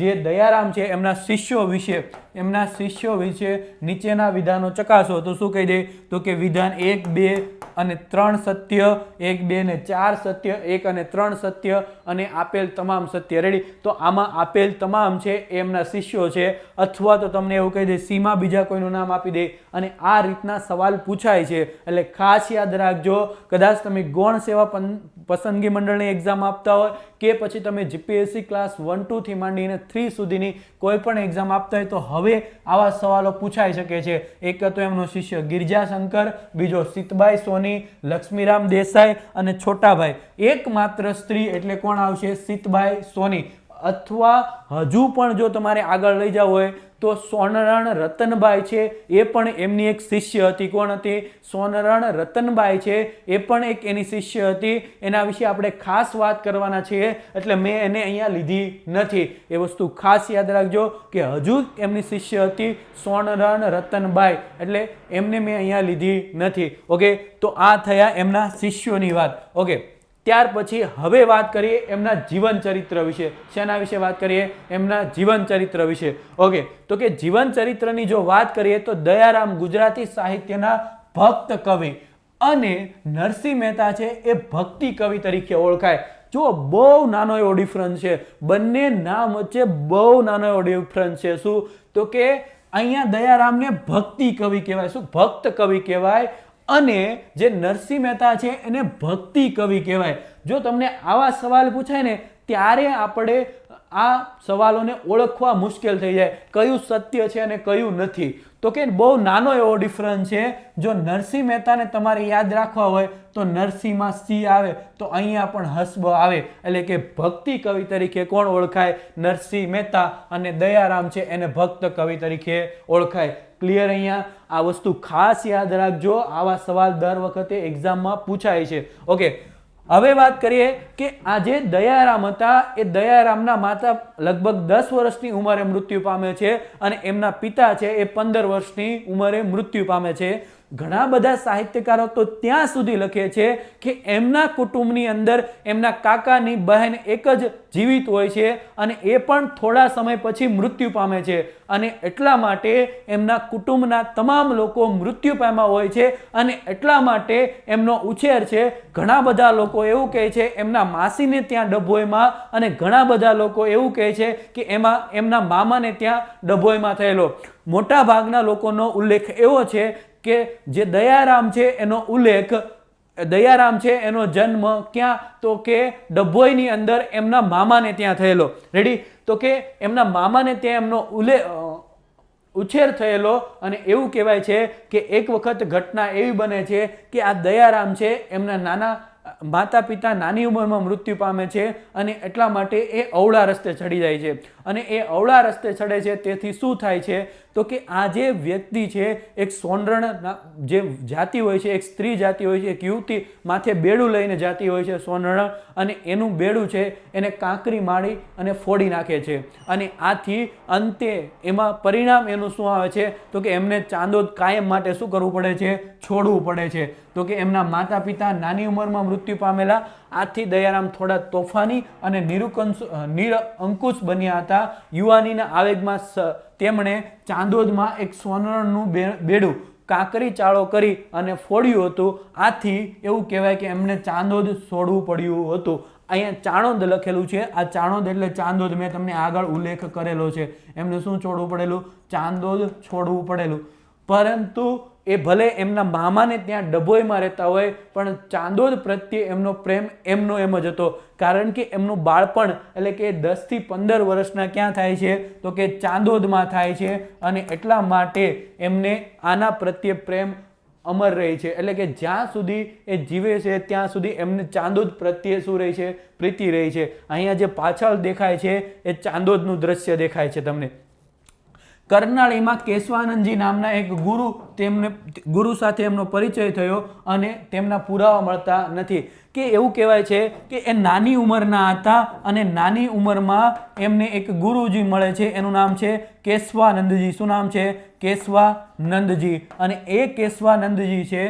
જે દયારામ છે એમના શિષ્યો વિશે નીચેના વિધાનો ચકાસો. તો શું કહી દે? તો કે વિધાન 1, 2 અને 3 સત્ય, 1, 2 ને 4 સત્ય, 1 અને 3 સત્ય, અને આપેલ તમામ સત્ય. રેડી? તો આમાં આપેલ તમામ છે એ એમના શિષ્યો છે, અથવા તો તમને એવું કહી દે સીમા બીજા કોઈનું નામ આપી દે, અને આ રીતના સવાલ પૂછાય છે. એટલે ખાસ યાદ રાખજો, કદાચ તમે ગૌણ સેવા પસંદગી મંડળની એક્ઝામ આપતા હોય કે પછી તમે જીપીએસસી ક્લાસ 1-2 થી માંડીને 3 સુધીની કોઈ પણ એક્ઝામ આપતા હોય તો હવે આવા સવાલો પૂછાઈ શકે છે. એક તો એમનો શિષ્ય ગિરજાશંકર, બીજો સીતબાઈ સોની, લક્ષ્મીરામ દેસાઈ અને છોટાભાઈ. એકમાત્ર સ્ત્રી એટલે કોણ આવશે? સીતબાઈ સોની. અથવા હજુ પણ જો તમારે આગળ લઈ જવું હોય તો સોનરણ રતનબાઈ છે, એ પણ એમની એક શિષ્ય હતી. કોણ હતી? સોનરણ રતનબાઈ છે, એ પણ એક એની શિષ્ય હતી. એના વિશે આપણે ખાસ વાત કરવાના છીએ, એટલે મેં એને અહીંયા લીધી નથી. એ વસ્તુ ખાસ યાદ રાખજો કે હજુ એમની શિષ્ય હતી સોનરણ રતનબાઈ, એટલે એમને મેં અહીંયા લીધી નથી. ઓકે, તો આ થયા એમના શિષ્યોની વાત. ઓકે, ત્યાર પછી હવે વાત કરીએ એમના જીવન ચરિત્ર વિશે. શેના વિશે વાત કરીએ? એમના જીવન ચરિત્ર વિશે. ઓકે, તો કે જીવન ચરિત્રની જો વાત કરીએ તો દયારામ ગુજરાતી સાહિત્યના ભક્ત કવિ, અને નરસિંહ મહેતા છે એ ભક્તિ કવિ તરીકે ઓળખાય. જો બહુ નાનો એવો ડિફરન્સ છે, બંને નામ વચ્ચે બહુ નાનો એવો ડિફરન્સ છે. શું? તો કે અહીંયા દયારામને ભક્તિ કવિ કહેવાય. શું? ભક્ત કવિ કહેવાય. અને જે નરસિંહ મહેતા છે એને ભક્તિ કવિ કહેવાય. જો તમને આવા સવાલ પૂછાય ને ત્યારે આપણે આ સવાલોને ઓળખવા મુશ્કેલ થઈ જાય, કયું સત્ય છે અને કયું નથી. તો કે બહુ નાનો એવો ડિફરન્સ છે. જો નરસિંહ મહેતાને તમારે યાદ રાખવા હોય તો નરસિંહમાં સી આવે તો અહીંયા પણ હસબ આવે, એટલે કે ભક્તિ કવિ તરીકે કોણ ઓળખાય? નરસિંહ મહેતા. અને દયારામ છે એને ભક્ત કવિ તરીકે ઓળખાય. ક્લિયર? અહીંયા આ વસ્તુ ખાસ યાદ રાખજો, આવા સવાલ દર વખતે એક્ઝામમાં પૂછાય છે. ઓકે, હવે વાત કરીએ કે આ જે દયારામ હતા એ દયારામના માતા લગભગ 10 વર્ષની ઉંમરે મૃત્યુ પામે છે અને એમના પિતા છે એ 15 વર્ષની ઉંમરે મૃત્યુ પામે છે. ઘણા બધા સાહિત્યકારો તો ત્યાં સુધી લખે છે કે એમના કુટુંબની અંદર એમના કાકાની બહેન એક જ જીવિત હોય છે અને એ પણ થોડા સમય પછી મૃત્યુ પામે છે, અને એટલા માટે એમના કુટુંબના તમામ લોકો મૃત્યુ પામ્યા હોય છે અને એટલા માટે એમનો ઉછેર છે. ઘણા બધા લોકો એવું કહે છે એમના માસીને ત્યાં ડભોઈમાં, અને ઘણા બધા લોકો એવું કહે છે કે એમના મામાને ત્યાં ડભોઈમાં થયેલો. મોટા ભાગના લોકોનો ઉલ્લેખ એવો છે કે જે દયારામ છે એનો ઉલ્લેખ, દયારામ છે એનો જન્મ ક્યાં? તો કે ડભોઈની અંદર એમના મામાને ત્યાં થયેલો. રેડી? તો કે એમના મામાને ત્યાં એમનો ઉછેર થયેલો. અને એવું કહેવાય છે કે એક વખત ઘટના એવી બને છે કે આ દયારામ છે એમના નાના માતા પિતા નાની ઉંમરમાં મૃત્યુ પામે છે અને એટલા માટે એ અવળા રસ્તે ચડી જાય છે. અને એ અવળા રસ્તે ચડે છે તેથી શું થાય છે? તો કે આ જે વ્યક્તિ છે એક સોનરણ જે જાતિ હોય છે, એક સ્ત્રી જાતિ હોય છે, એક યુવતી માથે બેડું લઈને જાતી હોય છે સોનરણ, અને એનું બેડું છે એને કાંકરી મારી અને ફોડી નાખે છે. અને આથી અંતે એમાં પરિણામ એનું શું આવે છે? તો કે એમને ચાંદોદ કાયમ માટે શું કરવું પડે છે? છોડવું પડે છે. તો કે એમના માતા પિતા નાની ઉંમરમાં મૃત્યુ પામેલા. આથી દયારામ થોડા તોફાની અને નિરંકુશ બન્યા હતા. યુવાનીના આવેગમાં તેમણે ચાંદોદમાં એક સોનરણનું બેડું કાંકરી ચાળો કરી અને ફોડ્યું હતું. આથી એવું કહેવાય કે એમને ચાંદોદ છોડવું પડ્યું હતું. અહીંયા ચાણોદ લખેલું છે. આ ચાણોદ એટલે ચાંદોદ, મેં તમને આગળ ઉલ્લેખ કરેલો છે. એમને શું છોડવું પડેલું? ચાંદોદ છોડવું પડેલું. પરંતુ એ ભલે એમના મામાને ત્યાં ડભોઈમાં રહેતા હોય પણ ચાંદોદ પ્રત્યે એમનો પ્રેમ એમનો એમ જ હતો. કારણ કે એમનું બાળપણ એટલે કે 10 થી 15 વર્ષના ક્યાં થાય છે? તો કે ચાંદોદમાં થાય છે. અને એટલા માટે એમને આના પ્રત્યે પ્રેમ અમર રહી છે. એટલે કે જ્યાં સુધી એ જીવે છે ત્યાં સુધી એમને ચાંદોદ પ્રત્યે શું રહી છે? પ્રીતિ રહી છે. અહીંયા જે પાછળ દેખાય છે એ ચાંદોદનું દ્રશ્ય દેખાય છે તમને. કરનાળીમાં કેશવાનંદજી નામના એક ગુરુ સાથે એમનો પરિચય થયો અને તેમના પુરાવા મળતા નથી. કે એવું કહેવાય છે કે એ નાની ઉંમરના હતા અને નાની ઉંમરમાં એમને એક ગુરુજી મળે છે, એનું નામ છે કેશવાનંદજી. શું નામ છે? કેશવાનંદજી. અને એ કેશવાનંદજી છે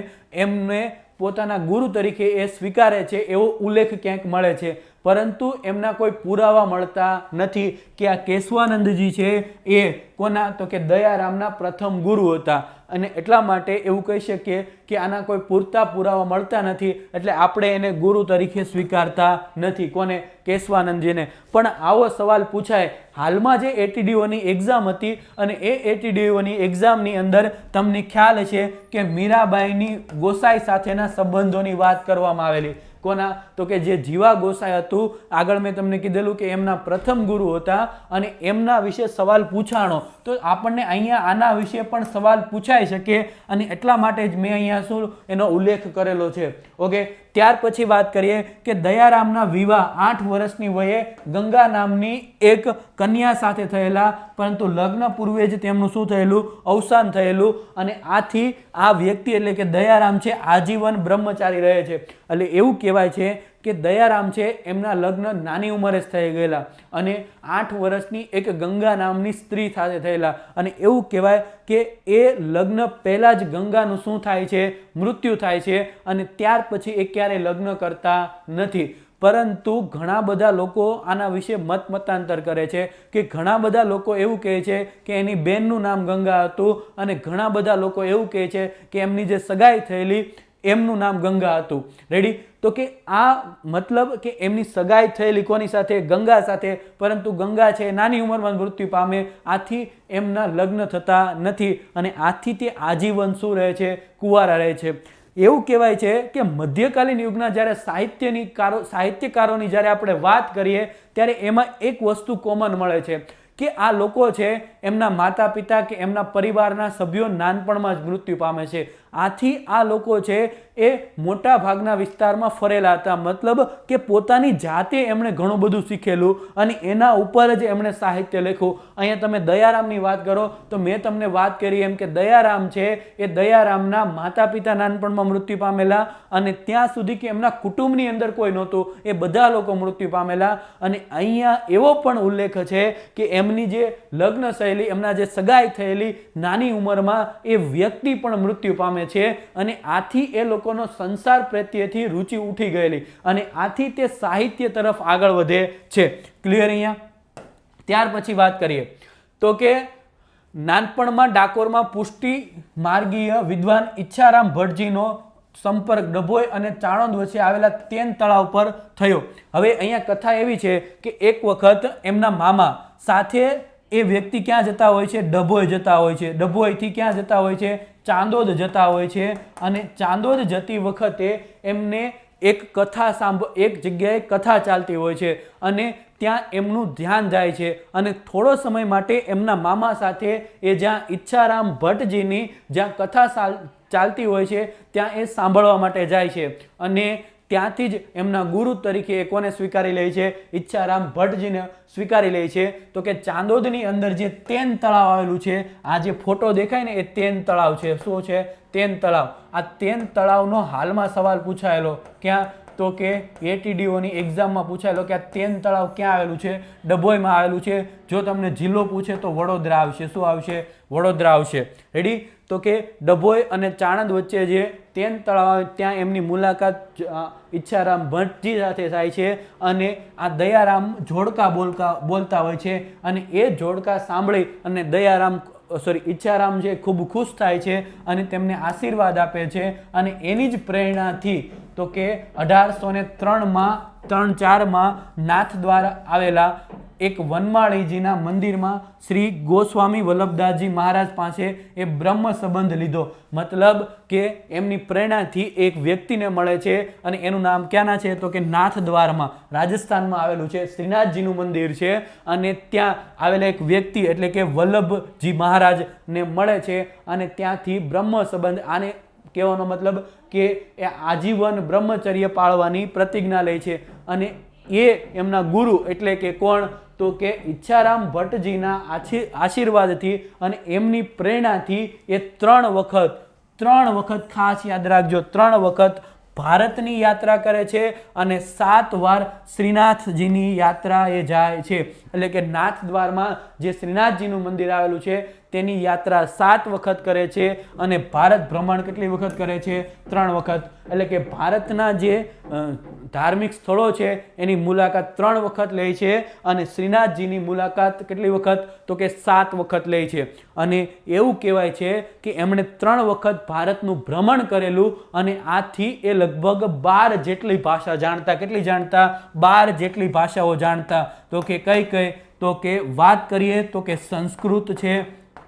એમને પોતાના ગુરુ તરીકે એ સ્વીકારે છે એવો ઉલ્લેખ ક્યાંક મળે છે, પરંતુ એમના કોઈ પુરાવા મળતા નથી કે આ કેશવાનંદજી છે એ કોના? તો કે દયારામના પ્રથમ ગુરુ હતા. અને એટલા માટે એવું કહી શકીએ કે આના કોઈ પૂરતા પુરાવા મળતા નથી, એટલે આપણે એને ગુરુ તરીકે સ્વીકારતા નથી. કોને? કેશવાનંદજીને. પણ આવો સવાલ પૂછાય. હાલમાં જે એટીડીઓની એક્ઝામ હતી અને એ એટીડીઓની એક્ઝામની અંદર તમને ખ્યાલ છે કે મીરાબાઈની ગોસાઈ સાથેના સંબંધોની વાત કરવામાં આવેલી. કોના? તો કે જે જીવા ગોસાઈ હતું, આગળ મેં તમને કીધેલું કે એમના પ્રથમ ગુરુ હતા અને એમના વિશે સવાલ પૂછાણો. તો આપણને અહીંયા આના વિશે પણ સવાલ પૂછાઈ શકે અને એટલા માટે જ મેં અહીંયા શું એનો ઉલ્લેખ કરેલો છે. ઓકે, ત્યાર પછી વાત કરીએ કે દયારામના વિવાહ 8 વર્ષની વયે ગંગા નામની એક કન્યા સાથે થયેલા, પરંતુ લગ્ન પૂર્વે જ તેમનું શું થયેલું? અવસાન થયેલું. અને આથી આ વ્યક્તિ એટલે કે દયારામ છે આજીવન બ્રહ્મચારી રહે છે. એટલે એવું કહેવાય છે કે દયારામ છે એમના લગ્ન નાની ઉંમરે જ થઈ ગયેલા અને 8 વર્ષની એક ગંગા નામની સ્ત્રી સાથે થયેલા. અને એવું કહેવાય કે એ લગ્ન પહેલાં જ ગંગાનું શું થાય છે? મૃત્યુ થાય છે. અને ત્યાર પછી એ ક્યારેય લગ્ન કરતા નથી. પરંતુ ઘણા બધા લોકો આના વિશે મતાંતર કરે છે કે ઘણા બધા લોકો એવું કહે છે કે એની બહેનનું નામ ગંગા હતું અને ઘણા બધા લોકો એવું કહે છે કે એમની જે સગાઈ થયેલી એમનું નામ ગંગા હતું. રેડી? તો કે આ મતલબ કે એમની સગાઈ થયેલી કોની સાથે? ગંગા સાથે. પરંતુ ગંગા છે નાની ઉંમરમાં મૃત્યુ પામે, આથી એમના લગ્ન થતા નથી અને આથી તે આજીવન શું રહે છે? કુંવારા રહે છે. એવું કહેવાય છે કે મધ્યકાલીન યુગના જ્યારે સાહિત્યકારોની જ્યારે આપણે વાત કરીએ ત્યારે એમાં એક વસ્તુ કોમન મળે છે કે આ લોકો છે એમના માતા પિતા કે એમના પરિવારના સભ્યો નાનપણમાં જ મૃત્યુ પામે છે. આથી આ લોકો છે એ મોટા ભાગના વિસ્તારમાં ફરેલા હતા. મતલબ કે પોતાની જાતે એમણે ઘણું બધું શીખેલું અને એના ઉપર જ એમણે સાહિત્ય લખ્યું. અહીંયા તમે દયારામની વાત કરો તો મેં તમને વાત કરી એમ કે દયારામ છે એ દયારામના માતા પિતા નાનપણમાં મૃત્યુ પામેલા અને ત્યાં સુધી કે એમના કુટુંબની અંદર કોઈ નહોતું, એ બધા લોકો મૃત્યુ પામેલા. અને અહીંયા એવો પણ ઉલ્લેખ છે કે એમની જે લગ્ન શૈલી, એમના જે સગાઈ થયેલી નાની ઉંમરમાં એ વ્યક્તિ પણ મૃત્યુ પામે છે અને આથી એ લોકોનો સંસાર પ્રત્યેથી રુચિ ઉઠી ગયેલી અને આથી તે સાહિત્ય તરફ આગળ વધે છે. ક્લિયર? અહીંયા ત્યાર પછી વાત કરીએ તો કે નાનપણમાં ડાકોરમાં પુષ્ટિ માર્ગીય વિદ્વાન ઈચ્છારામ ભટ્ટજીનો સંપર્ક ડભોઈ અને ચાણોદ વચ્ચે આવેલા તેન તળાવ પર થયો. હવે અહીંયા કથા એવી છે કે એક વખત એમના મામા સાથે એ વ્યક્તિ ક્યાં જતા હોય છે? ડભોઈ જતા હોય છે. ડભોઈથી ક્યાં જતા હોય છે? ચાંદોદ જતા હોય છે. અને ચાંદોદ જતી વખતે એમને એક જગ્યાએ કથા ચાલતી હોય છે અને ત્યાં એમનું ધ્યાન જાય છે અને થોડો સમય માટે એમના મામા સાથે એ જ્યાં ઈચ્છારામ ભટ્ટજીની જ્યાં કથા ચાલતી હોય છે ત્યાં એ સાંભળવા માટે જાય છે અને ત્યાંથી જ એમના ગુરુ તરીકે એ કોને સ્વીકારી લે છે? ઈચ્છારામ ભટ્ટજીને સ્વીકારી લે છે. તો કે ચાંદોદની અંદર જે તેન તળાવ આવેલું છે, આ જે ફોટો દેખાય ને એ તેન તળાવ છે. શું છે? તેન તળાવ. આ તેન તળાવનો હાલમાં સવાલ પૂછાયેલો ક્યાં? તો કે એટીડીઓની એક્ઝામમાં પૂછાયેલો કે આ તેન તળાવ ક્યાં આવેલું છે? ડભોઈમાં આવેલું છે. જો તમને જિલ્લો પૂછે તો વડોદરા આવશે. શું આવશે? વડોદરા આવશે. રેડી? તો કે ડભોઈ અને ચાણંદ વચ્ચે જે તેન તળાવ ત્યાં એમની મુલાકાત ઈચ્છારામ ભટ્ટજી સાથે થાય છે અને આ દયારામ જોડકા બોલતા હોય છે અને એ જોડકા સાંભળી અને ઈચ્છારામ જે ખૂબ ખુશ થાય છે અને તેમને આશીર્વાદ આપે છે અને એની જ પ્રેરણાથી તો કે 1803-4માં નાથદ્વાર આવેલા એક વનમાળીજીના મંદિરમાં શ્રી ગોસ્વામી વલ્લભદાસજી મહારાજ પાસે એ બ્રહ્મ સંબંધ લીધો. મતલબ કે એમની પ્રેરણાથી એક વ્યક્તિને મળે છે અને એનું નામ ક્યાંના છે? તો કે નાથદ્વારમાં રાજસ્થાનમાં આવેલું છે. શ્રીનાથજીનું મંદિર છે અને ત્યાં આવેલા એક વ્યક્તિ એટલે કે વલ્લભજી મહારાજને મળે છે અને ત્યાંથી બ્રહ્મ સંબંધ, આને કહેવાનો મતલબ કે એ આજીવન બ્રહ્મચર્ય પાળવાની પ્રતિજ્ઞા લે છે અને એ એમના ગુરુ એટલે કે કોણ? તો કે ઈચ્છારામ ભટ્ટજીના આશીર્વાદથી અને એમની પ્રેરણાથી એ 3 વખત ખાસ યાદ રાખજો, 3 વખત ભારતની યાત્રા કરે છે અને 7 વાર શ્રીનાથજીની યાત્રા એ જાય છે. એટલે કે નાથદ્વારમાં જે શ્રીનાથજીનું મંદિર આવેલું છે તેની યાત્રા 7 વખત કરે છે અને ભારત ભ્રમણ કેટલી વખત કરે છે? 3 વખત. એટલે કે ભારતના જે ધાર્મિક સ્થળો છે એની મુલાકાત 3 વખત લે છે અને શ્રીનાથજીની મુલાકાત કેટલી વખત? તો કે 7 વખત લે છે. અને એવું કહેવાય છે કે એમણે 3 વખત ભારતનું ભ્રમણ કરેલું અને આથી એ લગભગ 12 જેટલી ભાષા જાણતા. કેટલી જાણતા? 12 જેટલી ભાષાઓ જાણતા. તો કે કઈ? તો કે વાત કરીએ તો કે સંસ્કૃત છે,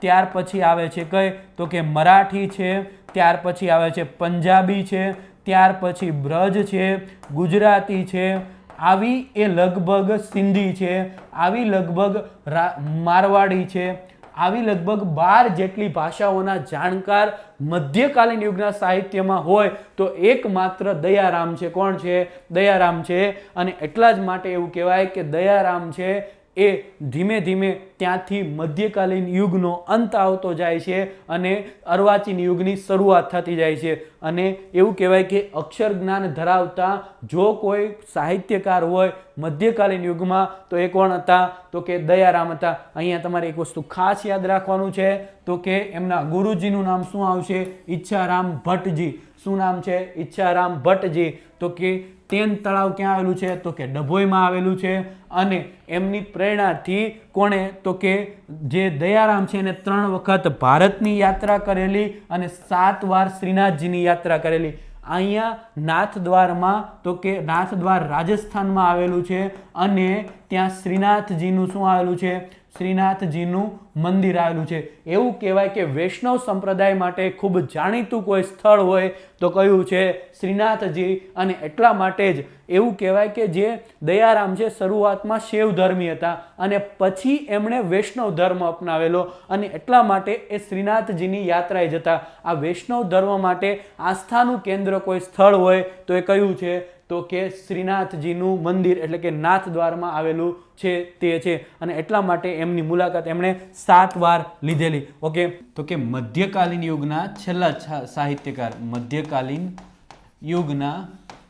ત્યાર પછી આવે છે કઈ? તો કે મરાઠી છે, ત્યાર પછી આવે છે પંજાબી છે, ત્યાર પછી બ્રજ છે, ગુજરાતી છે, આવી એ લગભગ સિંધી છે, આવી લગભગ મારવાડી છે, આવી લગભગ 12 જેટલી ભાષાઓના જાણકાર મધ્યકાલીન યુગના સાહિત્યમાં હોય તો એકમાત્ર દયારામ છે. કોણ છે? દયારામ છે. અને એટલા જ માટે એવું કહેવાય કે દયારામ છે એ ધીમે ધીમે ત્યાંથી મધ્યકાલીન યુગનો અંત આવતો જાય છે અને અર્વાચીન યુગની શરૂઆત થતી જાય છે. અને એવું કહેવાય કે અક્ષર જ્ઞાન ધરાવતા જો કોઈ સાહિત્યકાર હોય મધ્યકાલીન યુગમાં તો એ કોણ હતા? તો કે દયારામ હતા. અહીંયા તમારે એક વસ્તુ ખાસ યાદ રાખવાનું છે તો કે એમના ગુરુજીનું નામ શું આવશે? ઈચ્છારામ ભટ્ટજી. શું નામ છે? ઈચ્છારામ ભટ્ટજી. તો કે તેન તળાવ ક્યાં આવેલું છે? તો કે ડભોઈમાં આવેલું છે. અને એમની પ્રેરણાથી કોણે? તો કે જે દયારામ છે એને 3 વખત ભારતની યાત્રા કરેલી અને 7 વાર શ્રીનાથજીની યાત્રા કરેલી. અહીંયા નાથદ્વારમાં તો કે નાથદ્વાર રાજસ્થાનમાં આવેલું છે અને ત્યાં શ્રીનાથજીનું શું આવેલું છે? શ્રીનાથજીનું મંદિર આવેલું છે. એવું કહેવાય કે વૈષ્ણવ સંપ્રદાય માટે ખૂબ જાણીતું કોઈ સ્થળ હોય તો કયું છે? શ્રીનાથજી. અને એટલા માટે જ એવું કહેવાય કે જે દયારામ છે શરૂઆતમાં શૈવ ધર્મી હતા અને પછી એમણે વૈષ્ણવ ધર્મ અપનાવેલો અને એટલા માટે એ શ્રીનાથજીની યાત્રાએ જતા. આ વૈષ્ણવ ધર્મ માટે આસ્થાનું કેન્દ્ર કોઈ સ્થળ હોય તો એ કયું છે? તો કે શ્રીનાથજીનું મંદિર એટલે કે નાથદ્વારમાં આવેલું છે તે છે. અને એટલા માટે એમની મુલાકાત એમણે 7 વાર લીધેલી. ઓકે, તો કે મધ્યકાલીન યુગના છેલ્લા સાહિત્યકાર, મધ્યકાલીન યુગના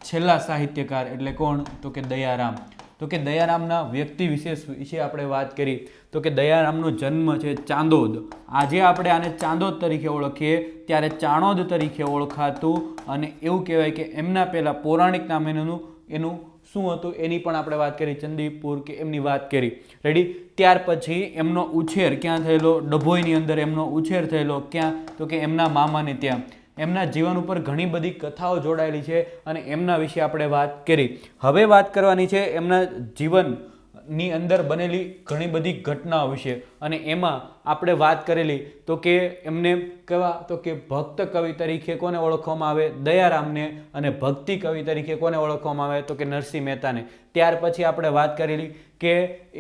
છેલ્લા સાહિત્યકાર એટલે કોણ? તો કે દયારામ. તો કે દયારામના વ્યક્તિ વિશેષ વિશે આપણે વાત કરી તો કે દયારામનો જન્મ છે ચાંદોદ. આજે આપણે આને ચાંદોદ તરીકે ઓળખીએ, ત્યારે ચાણોદ તરીકે ઓળખાતું. અને એવું કહેવાય કે એમના પહેલાં પૌરાણિક નામ એનું શું હતું એની પણ આપણે વાત કરી, ચંદીપુર કે એમની વાત કરી. રેડી. ત્યાર પછી એમનો ઉછેર ક્યાં થયેલો? ડભોઈની અંદર એમનો ઉછેર થયેલો. ક્યાં? તો કે એમના મામાને ત્યાં. એમના જીવન ઉપર ઘણી બધી કથાઓ જોડાયેલી છે અને એમના વિશે આપણે વાત કરી. હવે વાત કરવાની છે એમના જીવનની અંદર બનેલી ઘણી બધી ઘટનાઓ વિશે. અને એમાં આપણે વાત કરેલી તો કે એમને કેવા? તો કે ભક્ત કવિ તરીકે કોને ઓળખવામાં આવે? દયારામને. અને ભક્તિ કવિ તરીકે કોને ઓળખવામાં આવે? તો કે નરસિંહ મહેતાને. ત્યાર પછી આપણે વાત કરેલી કે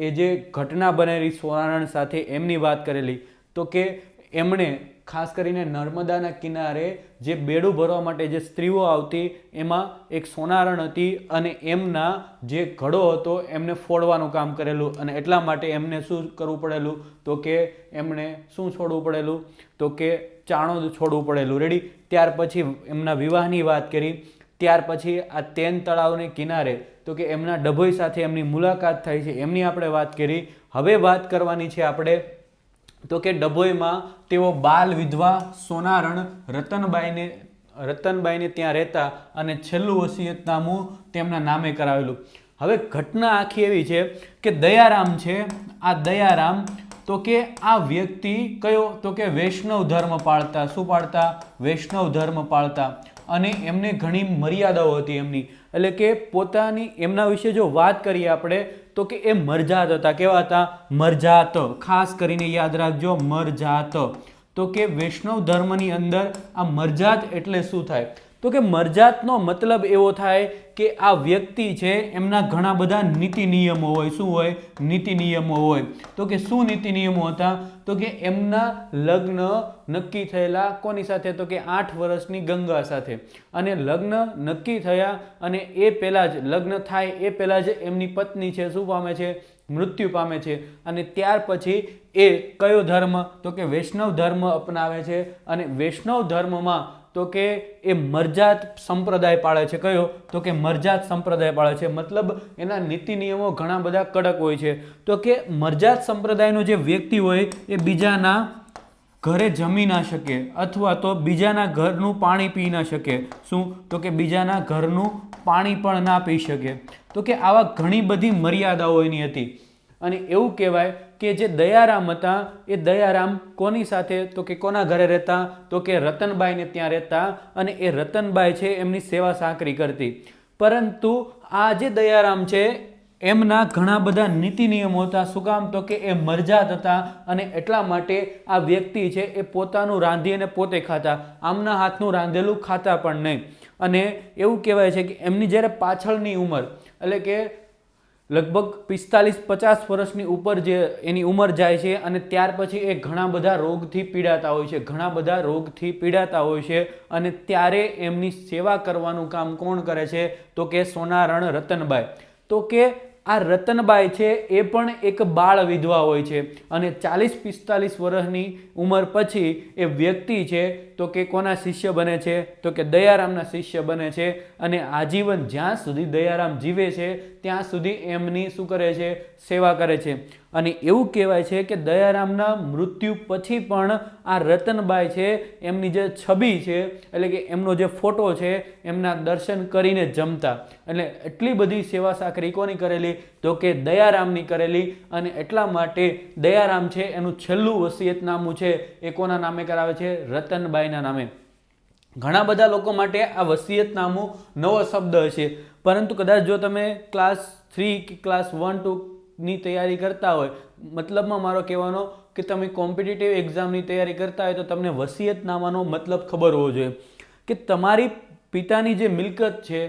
એ જે ઘટના બનેલી સોનારણ સાથે એમની વાત કરેલી તો કે એમણે ખાસ કરીને નર્મદાના કિનારે જે બેડું ભરવા માટે જે સ્ત્રીઓ આવતી એમાં એક સોનારણ હતી અને એમના જે ઘડો હતો એમને ફોડવાનું કામ કરેલું. અને એટલા માટે એમને શું કરવું પડેલું? તો કે એમણે શું છોડવું પડેલું? તો કે ચાણોદ છોડવું પડેલું. રેડી. ત્યાર પછી એમના વિવાહની વાત કરી. ત્યાર પછી આ તેન તળાવને કિનારે તો કે એમના ડભોઈ સાથે એમની મુલાકાત થાય છે એમની આપણે વાત કરી. હવે વાત કરવાની છે આપણે તો કે ડભોઈમાં તેઓ બાલ વિધવા સોનારણ રતનબાઈને ત્યાં રહેતા અને છેલ્લું વસિયતનામું તેમના નામે કરાવેલું. હવે ઘટના આખી એવી છે કે દયારામ છે, આ દયારામ તો કે આ વ્યક્તિ કયો? તો કે વૈષ્ણવ ધર્મ પાળતા. શું પાળતા? વૈષ્ણવ ધર્મ પાળતા. અને એમને ઘણી મર્યાદાઓ હતી એમની, એટલે કે પોતાની એમના વિશે જો વાત કરીએ આપણે તો કે એ મરજાત હતા. કેવા હતા? મરજાત. ખાસ કરીને યાદ રાખજો, મરજાત. તો કે વૈષ્ણવ ધર્મની અંદર આ મરજાત એટલે શું થાય? તો કે મરજાતનો મતલબ એવો થાય કે આ વ્યક્તિ છે એમના ઘણા બધા નીતિ નિયમો હોય. શું હોય? નીતિ નિયમો હોય. તો કે શું નીતિ નિયમો હતા? તો કે એમના લગ્ન નક્કી થયેલા કોની સાથે? તો કે 8 વર્ષની ગંગા સાથે. અને લગ્ન નક્કી થયા અને એ પહેલાં જ લગ્ન થાય એ પહેલાં જ એમની પત્ની છે શું પામે છે? મૃત્યુ પામે છે. અને ત્યાર પછી એ કયો ધર્મ? તો કે વૈષ્ણવ ધર્મ અપનાવે છે. અને વૈષ્ણવ ધર્મમાં તો કે એ મરજાત સંપ્રદાય પાળે છે. કયો? તો કે મરજાત સંપ્રદાય પાળે છે. મતલબ એના નીતિ નિયમો ઘણા બધા કડક હોય છે. તો કે મરજાત સંપ્રદાયનો જે વ્યક્તિ હોય એ બીજાના ઘરે જમી ના શકે અથવા તો બીજાના ઘરનું પાણી પી ના શકે. શું? તો કે બીજાના ઘરનું પાણી પણ ના પી શકે. તો કે આવા ઘણી બધી મર્યાદાઓ એની હતી. અને એવું કહેવાય કે જે દયારામ હતા એ દયારામ કોની સાથે? તો કે કોના ઘરે રહેતા? તો કે રતનબાઈને ત્યાં રહેતા. અને એ રતનબાઈ છે એમની સેવા સાંકરી કરતી. પરંતુ આ જે દયારામ છે એમના ઘણા બધા નીતિ નિયમો હતા. શું કામ? તો કે એ મરજાત હતા. અને એટલા માટે આ વ્યક્તિ છે એ પોતાનું રાંધી અને પોતે ખાતા. આમના હાથનું રાંધેલું ખાતા પણ નહીં. અને એવું કહેવાય છે કે એમની જ્યારે પાછળની ઉંમર એટલે કે લગભગ 45-50 વર્ષની ઉપર જે એની ઉંમર જાય છે અને ત્યાર પછી એ ઘણા બધા રોગથી પીડાતા હોય છે. ઘણા બધા રોગથી પીડાતા હોય છે. અને ત્યારે એમની સેવા કરવાનું કામ કોણ કરે છે? તો કે સોનારણ રતનબાઈ. તો કે આ રતનબાઈ છે એ પણ એક બાળ વિધવા હોય છે. અને 40-45 વર્ષની ઉંમર પછી એ વ્યક્તિ છે તો કે કોના શિષ્ય બને છે? તો કે દયારામના શિષ્ય બને છે. અને આજીવન જ્યાં સુધી દયારામ જીવે છે ત્યાં સુધી એમની શું કરે છે? સેવા કરે છે. અને એવું કહેવાય છે કે દયારામના મૃત્યુ પછી પણ આ રતનબાઈ છે એમની જે છબી છે એટલે કે એમનો જે ફોટો છે એમના દર્શન કરીને જમતા. એટલે એટલી બધી સેવા સાકરી કોની કરેલી? તો કે દયારામની કરેલી. અને એટલા માટે દયારામ છે એનું છેલ્લું વસિયતનામું છે એ કોના નામે કરાવે છે? રતનબાઈના નામે. ઘણા બધા લોકો માટે આ વસિયતનામું નવો શબ્દ હશે, પરંતુ કદાચ જો તમે ક્લાસ 3 કે ક્લાસ 1 2 ની તૈયારી કરતા હોય, મતલબમાં મારો કહેવાનો કે તમે કોમ્પિટિટિવ એક્ઝામની તૈયારી કરતા હોય તો તમને વસિયતનામાનો મતલબ ખબર હોવો જોઈએ કે તમારી પિતાની જે મિલકત છે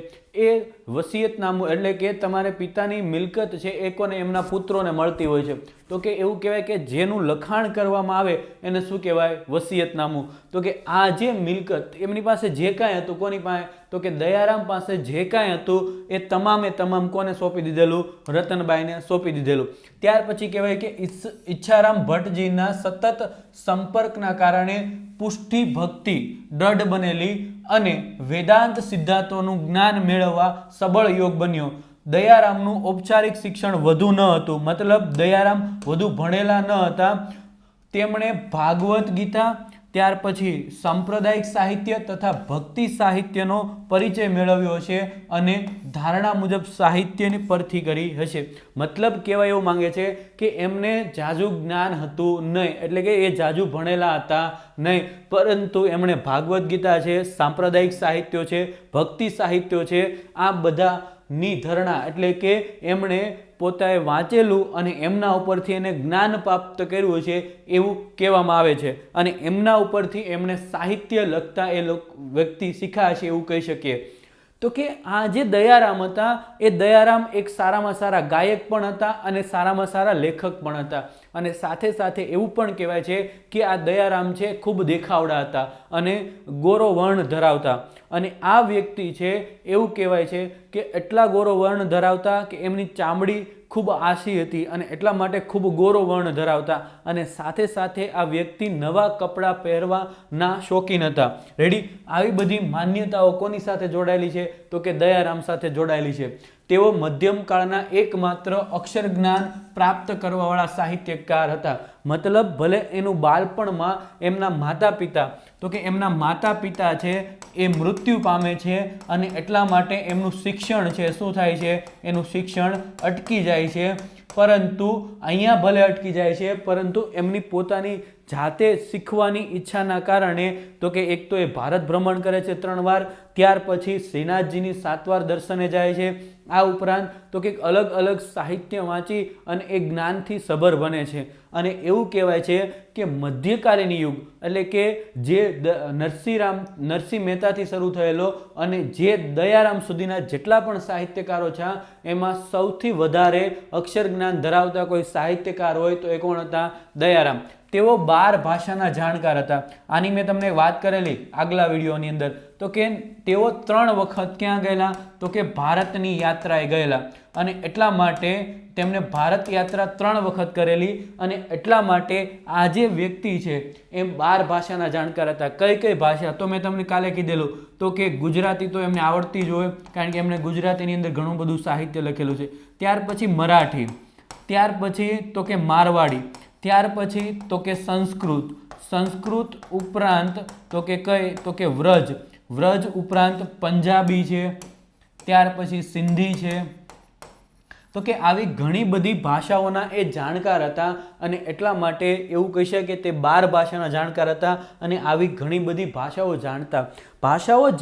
એ વસિયતનામું એટલે કે તમારે પિતાની મિલકત છે એ કોને, એમના પુત્રોને મળતી હોય છે. તો કે એવું કહેવાય કે જેનું લખાણ કરવામાં આવે એને શું કહેવાય, વસિયતનામું. તો કે આ જે મિલકત એમની પાસે જે કાંઈ હતું, કોની પાસે, તો કે દયારામ પાસે જે કાંઈ હતું એ તમામે તમામ કોને સોંપી દીધેલું, રતનબાઈને સોંપી દીધેલું. ત્યાર પછી કહેવાય કે ઈચ્છારામ ભટ્ટજીના સતત સંપર્કના કારણે પુષ્ટિ ભક્તિ દ્રઢ બનેલી અને વેદાંત સિદ્ધાંતોનું જ્ઞાન મેળવવા સબળ યોગ બન્યો. દયારામનું ઔપચારિક શિક્ષણ વધુ ન હતું, મતલબ દયારામ વધુ ભણેલા ન હતા. તેમણે ભાગવત ગીતા, ત્યાર પછી સાંપ્રદાયિક સાહિત્ય તથા ભક્તિ સાહિત્યનો પરિચય મેળવ્યો છે અને ધારણા મુજબ સાહિત્યની પરથી કરી હશે. મતલબ કહેવાય એવું માંગે છે કે એમને જાજુ જ્ઞાન હતું નહીં, એટલે કે એ જાજુ ભણેલા હતા નહીં, પરંતુ એમણે ભાગવત ગીતા છે, સાંપ્રદાયિક સાહિત્યો છે, ભક્તિ સાહિત્યો છે, આ બધાની ધારણા એટલે કે એમણે પોતાએ વાંચેલું અને એમના ઉપરથી એને જ્ઞાન પ્રાપ્ત કર્યું છે એવું કહેવામાં આવે છે. અને એમના ઉપરથી એમણે સાહિત્ય લખતા એ વ્યક્તિ શીખ્યા છે એવું કહી શકીએ. તો કે આ જે દયારામ હતા એ દયારામ એક સારામાં સારા ગાયક પણ હતા અને સારામાં સારા લેખક પણ હતા. અને સાથે સાથે એવું પણ કહેવાય છે કે આ દયારામ છે ખૂબ દેખાવડા હતા અને ગોરો વર્ણ ધરાવતા. અને આ વ્યક્તિ છે એવું કહેવાય છે કે એટલા ગોરો વર્ણ ધરાવતા કે એમની ચામડી ખૂબ આછી હતી અને એટલા માટે ખૂબ ગોરો વર્ણ ધરાવતા. અને સાથે સાથે આ વ્યક્તિ નવા કપડાં પહેરવાના શોખીન હતા. રેડી, આવી બધી માન્યતાઓ કોની સાથે જોડાયેલી છે, તો કે દયારામ સાથે જોડાયેલી છે. તેઓ મધ્યમ કાળના એકમાત્ર અક્ષર જ્ઞાન પ્રાપ્ત કરવાવાળા સાહિત્યકાર હતા. મતલબ ભલે એનું બાળપણમાં એમના માતા પિતા, તો કે એમના માતા પિતા છે એ મૃત્યુ પામે છે અને એટલા માટે એમનું શિક્ષણ છે શું થાય છે, એનું શિક્ષણ અટકી જાય છે. પરંતુ અહીંયા ભલે અટકી જાય છે, પરંતુ એમની પોતાની જાતે શીખવાની ઈચ્છાના કારણે, તો કે એક તો એ ભારત ભ્રમણ કરે છે 3 વાર, ત્યાર પછી શ્રીનાથજીની 7 વાર દર્શને જાય છે. આ ઉપરાંત તો કે અલગ અલગ સાહિત્ય વાંચી અને એ જ્ઞાનથી સભર બને છે. અને એવું કહેવાય છે કે મધ્યકાલીન યુગ એટલે કે જે નરસિંહ મહેતાથી શરૂ થયેલો અને જે દયારામ સુધીના જેટલા પણ સાહિત્યકારો છે એમાં સૌથી વધારે અક્ષર જ્ઞાન ધરાવતા કોઈ સાહિત્યકાર હોય તો એ કોણ હતા, દયારામ. તેઓ 12 ભાષાના જાણકાર હતા. આની મેં તમને વાત કરેલી આગલા વિડીયોની અંદર. તો કે તેઓ 3 વખત ક્યાં ગયેલા, તો કે ભારતની યાત્રાએ ગયેલા. અને એટલા માટે તેમને ભારત યાત્રા 3 વખત કરેલી. અને એટલા માટે આ જે વ્યક્તિ છે એ 12 ભાષાના જાણકાર હતા. કઈ કઈ ભાષા, તો મેં તમને કાલે કીધેલું, તો કે ગુજરાતી તો એમને આવડતી જ હોય કારણ કે એમણે ગુજરાતીની અંદર ઘણું બધું સાહિત્ય લખેલું છે. ત્યાર પછી મરાઠી, ત્યાર પછી તો કે મારવાડી, ત્યાર પછી તો કે સંસ્કૃત ઉપરાંત તો કે કઈ, તો કે વ્રજ ઉપરાંત પંજાબી છે, ત્યાર પછી સિંધી છે. તો કે આવી ઘણી બધી ભાષાઓના એ જાણકાર હતા. અને એટલા માટે એવું કહી શકાય કે તે 12 ભાષાના જાણકાર હતા અને આવી ઘણી બધી ભાષાઓ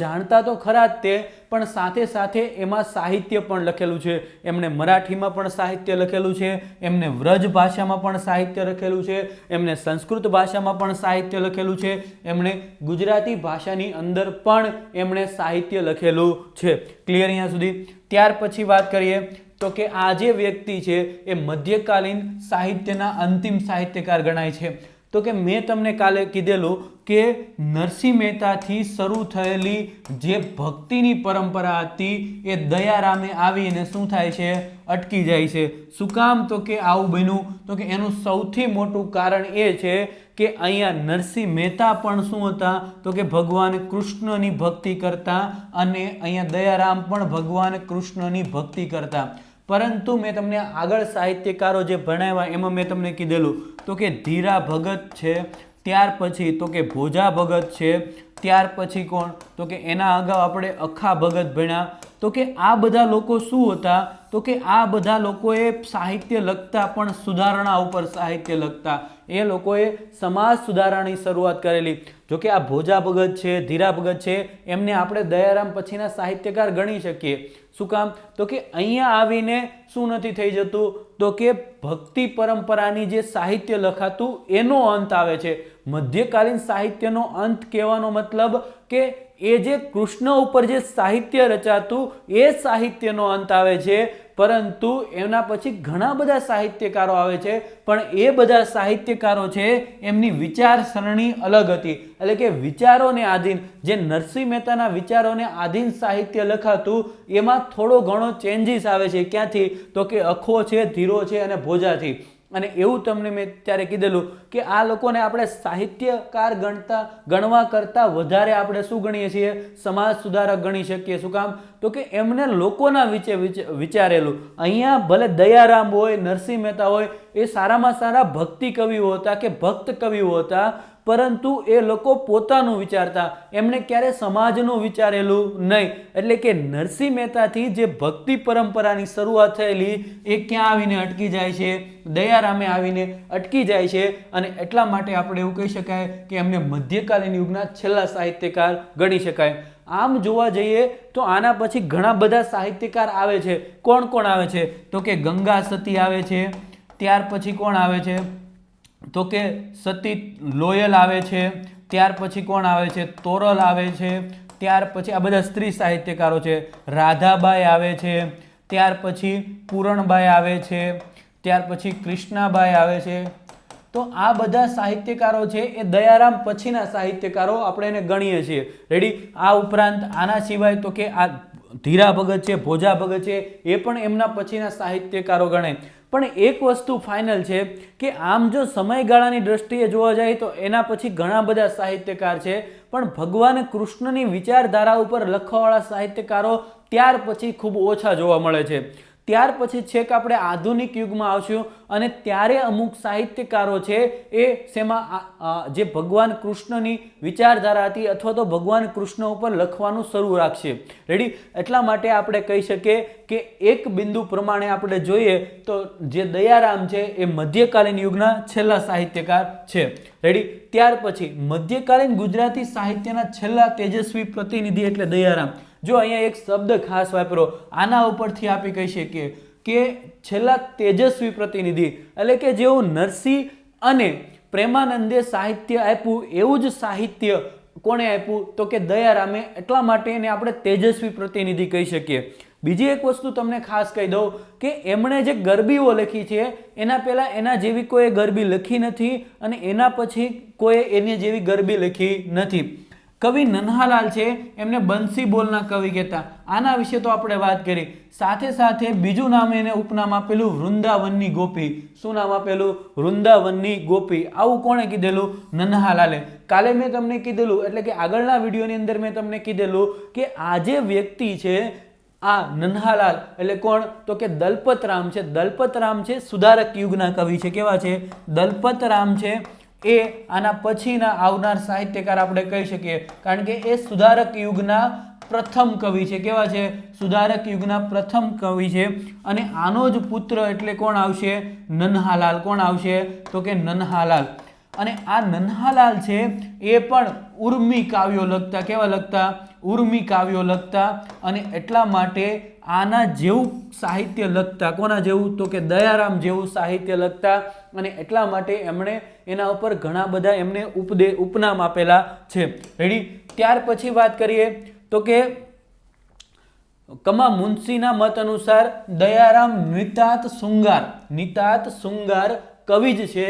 જાણતા તો ખરા જ તે, પણ સાથે સાથે એમાં સાહિત્ય પણ લખેલું છે. એમણે મરાઠીમાં પણ સાહિત્ય લખેલું છે, એમને વ્રજ ભાષામાં પણ સાહિત્ય લખેલું છે, એમને સંસ્કૃત ભાષામાં પણ સાહિત્ય લખેલું છે, એમણે ગુજરાતી ભાષાની અંદર પણ એમણે સાહિત્ય લખેલું છે. ક્લિયર અહીંયા સુધી? ત્યાર પછી વાત કરીએ તો કે આ જે વ્યક્તિ છે એ મધ્યકાલીન સાહિત્યના અંતિમ સાહિત્યકાર ગણાય છે. તો કે મેં તમને કાલે કીધેલું કે નરસિંહ મહેતાથી શરૂ થયેલી જે ભક્તિની પરંપરા હતી એ દયારામે આવીને શું થાય છે, અટકી જાય છે. શું કામ, તો કે આવું બન્યું, તો કે એનું સૌથી મોટું કારણ એ છે કે અહીંયા નરસિંહ મહેતા પણ શું હતા, તો કે ભગવાન કૃષ્ણની ભક્તિ કરતા અને અહીંયા દયારામ પણ ભગવાન કૃષ્ણની ભક્તિ કરતા. પરંતુ મેં તમને આગળ સાહિત્યકારો જે ભણાવ્યા એમાં મેં તમને કીધેલું તો કે ધીરા ભગત છે, ત્યાર પછી તો કે ભોજા ભગત છે, ત્યાર પછી કોણ, તો કે એના અગાઉ આપણે અખા ભગત ભણ્યા. તો કે આ બધા લોકો શું હતા, તો કે આ બધા લોકોએ સાહિત્ય લખતા પણ સુધારણા ઉપર સાહિત્ય લખતા. એ લોકોએ સમાજ સુધારણાની શરૂઆત કરેલી. જો કે આ ભોજા ભગત છે, ધીરા ભગત છે, એમને આપણે દયારામ પછીના સાહિત્યકાર ગણી શકીએ. શું કામ? તો કે અહીંયા આવીને શું નથી થઈ જતું? તો કે ભક્તિ પરંપરાની જે સાહિત્ય લખાતું એનો અંત આવે છે. મધ્યકાલીન સાહિત્યનો અંત કહેવાનો મતલબ કે એ જે કૃષ્ણ ઉપર જે સાહિત્ય રચાતું એ સાહિત્યનો અંત આવે છે. પરંતુ એના પછી ઘણા બધા સાહિત્યકારો આવે છે, પણ એ બધા સાહિત્યકારો છે એમની વિચારસરણી અલગ હતી. એટલે કે વિચારોને આધીન, જે નરસિંહ મહેતાના વિચારોને આધીન સાહિત્ય લખાતું એમાં થોડો ઘણો ચેન્જીસ આવે છે. ક્યાંથી? તો કે અખો છે, ધીરો છે અને ભોજાથી. અને એવું તમને મેં ત્યારે કીધેલું કે આ લોકોને આપણે સાહિત્યકાર ગણવા કરતાં વધારે આપણે શું ગણીએ છીએ? સમાજ સુધારક ગણી શકીએ. શું કામ? તો કે એમને લોકોના વિશે વિચારેલું. અહીંયા ભલે દયારામ હોય, નરસિંહ મહેતા હોય, એ સારામાં સારા ભક્તિ કવિઓ હતા કે ભક્ત કવિઓ હતા, પરંતુ એ લોકો પોતાનું વિચારતા, એમને ક્યારે સમાજનું વિચારેલું નહીં. એટલે કે નરસિંહ મહેતાથી જે ભક્તિ પરંપરાની શરૂઆત થયેલી એ ક્યાં આવીને અટકી જાય છે? દયારામે આવીને અટકી જાય છે. અને એટલા માટે આપણે એવું કહી શકાય કે એમને મધ્યકાલીન યુગના છેલ્લા સાહિત્યકાર ગણી શકાય. આમ જોવા જઈએ તો આના પછી ઘણા બધા સાહિત્યકાર આવે છે. કોણ કોણ આવે છે? તો કે ગંગા સતી આવે છે. ત્યાર પછી કોણ આવે છે? તો કે સતી લોયલ આવે છે. ત્યાર પછી કોણ આવે છે? તોરલ આવે છે. ત્યાર પછી આ બધા સ્ત્રી સાહિત્યકારો છે. રાધાબાઈ આવે છે. ત્યાર પછી પૂરણબાઈ આવે છે. ત્યાર પછી કૃષ્ણાબાઈ આવે છે. તો આ બધા સાહિત્યકારો છે એ દયારામ પછીના સાહિત્યકારો આપણે એને ગણીએ છીએ. રેડી? આ ઉપરાંત આના સિવાય તો કે આ ધીરા ભગત છે, ભોજા ભગત છે, એ પણ એમના પછીના સાહિત્યકારો ગણાય. પણ એક વસ્તુ ફાઇનલ છે કે આમ જો સમયગાળાની દ્રષ્ટિએ જોવા જાય તો એના પછી ઘણા બધા સાહિત્યકાર છે, પણ ભગવાન કૃષ્ણની વિચારધારા ઉપર લખવાવાળા સાહિત્યકારો ત્યાર પછી ખૂબ ઓછા જોવા મળે છે. ત્યાર પછી છેક આપણે આધુનિક યુગમાં આવશું અને ત્યારે અમુક સાહિત્યકારો છે એ શેમાં જે ભગવાન કૃષ્ણની વિચારધારા હતી અથવા તો ભગવાન કૃષ્ણ ઉપર લખવાનું શરૂ રાખશે. રેડી? એટલા માટે આપણે કહી શકીએ કે એક બિંદુ પ્રમાણે આપણે જોઈએ તો જે દયારામ છે એ મધ્યકાલીન યુગના છેલ્લા સાહિત્યકાર છે. રેડી? ત્યાર પછી મધ્યકાલીન ગુજરાતી સાહિત્યના છેલ્લા તેજસ્વી પ્રતિનિધિ એટલે દયારામ. જો અહીંયા એક શબ્દ ખાસ વાપરો, આના ઉપરથી આપણે કહી શકીએ કે છેલ્લા તેજસ્વી પ્રતિનિધિ એટલે કે જેવું નરસિંહ અને પ્રેમાનંદે સાહિત્ય આપ્યું એવું જ સાહિત્ય કોણે આપ્યું? તો કે દયારામે. એટલા માટે એને આપણે તેજસ્વી પ્રતિનિધિ કહી શકીએ. બીજી એક વસ્તુ તમને ખાસ કહી દઉં કે એમણે જે ગરબીઓ લખી છે એના પહેલાં એના જેવી કોઈ ગરબી લખી નથી અને એના પછી કોઈ એની જેવી ગરબી લખી નથી. કવિ નન્હાલાલ છે એમને બંસી બોલના કવિ કહેતા. આના વિશે તો આપણે વાત કરી. સાથે સાથે બીજું નામ એને ઉપનામ આપેલું વૃંદાવનની ગોપી. શું નામ આપેલું? વૃંદાવનની ગોપી. આવું કોણે કીધેલું? નન્હાલાલે. કાલે મેં તમને કીધેલું, એટલે કે આગળના વિડીયોની અંદર મેં તમને કીધેલું કે આ જે વ્યક્તિ છે આ નન્હાલાલ એટલે કોણ? તો કે દલપતરામ છે. દલપતરામ છે સુધારક યુગના કવિ છે. કેવા છે? દલપતરામ છે એ આના પછીના આવનાર સાહિત્યકાર આપણે કહી શકીએ, કારણ કે એ સુધારક યુગના પ્રથમ કવિ છે. કેવા છે? સુધારક યુગના પ્રથમ કવિ છે. અને આનો જ પુત્ર એટલે કોણ આવશે? નન્હાલાલ. કોણ આવશે? તો કે નન્હાલાલ. અને આ નન્હાલાલ છે એ પણ ઉર્મી કાવ્યો લખતા. કેવા લખતા? ઉર્મી કાવ્યો લખતા. અને એટલા માટે આના જેવું સાહિત્ય લખતા. કોના જેવું? તો કે દયારામ જેવું સાહિત્ય લખતા. અને એટલા માટે એમણે એના ઉપર ઘણા બધા એમને ઉપનામ આપેલા છે. રેડી? ત્યાર પછી વાત કરીએ તો કે કમા મુનશીના મત અનુસાર દયારામ નિતાત શૃંગાર કવિ જ છે.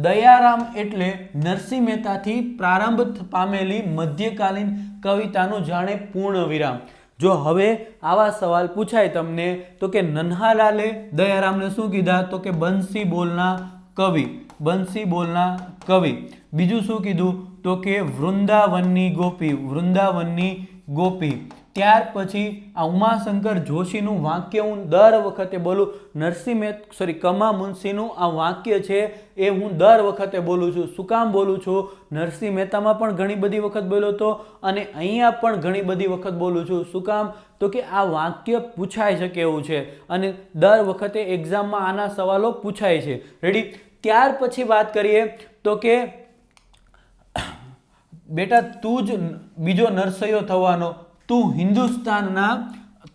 દયારામ એટલે નરસિંહ મહેતાથી પ્રારંભ પામેલી મધ્યકાલીન કવિતાનું જાણે પૂર્ણ વિરામ. જો હવે આવા સવાલ પૂછાય તમને તો કે નન્હાલાલે દયારામને શું કીધા? તો કે બંસી બોલના કવિ. બંસી બોલના કવિ. બીજું શું કીધું? તો કે વૃંદાવનની ગોપી. વૃંદાવનની ગોપી. ત્યાર પછી આ ઉમાશંકર જોશીનું વાક્ય હું દર વખતે બોલું. કમા મુનશીનું આ વાક્ય છે એ હું દર વખતે બોલું છું. શું કામ બોલું છું? નરસિંહ મહેતામાં પણ ઘણી બધી વખત બોલ્યો હતો અને અહીંયા પણ ઘણી બધી વખત બોલું છું. શું કામ? તો કે આ વાક્ય પૂછાઈ શકે એવું છે અને દર વખતે એક્ઝામમાં આના સવાલો પૂછાય છે. રેડી? ત્યાર પછી વાત કરીએ તો કે બેટા તું જ બીજો નરસૈયો થવાનો, તું હિન્દુસ્તાનના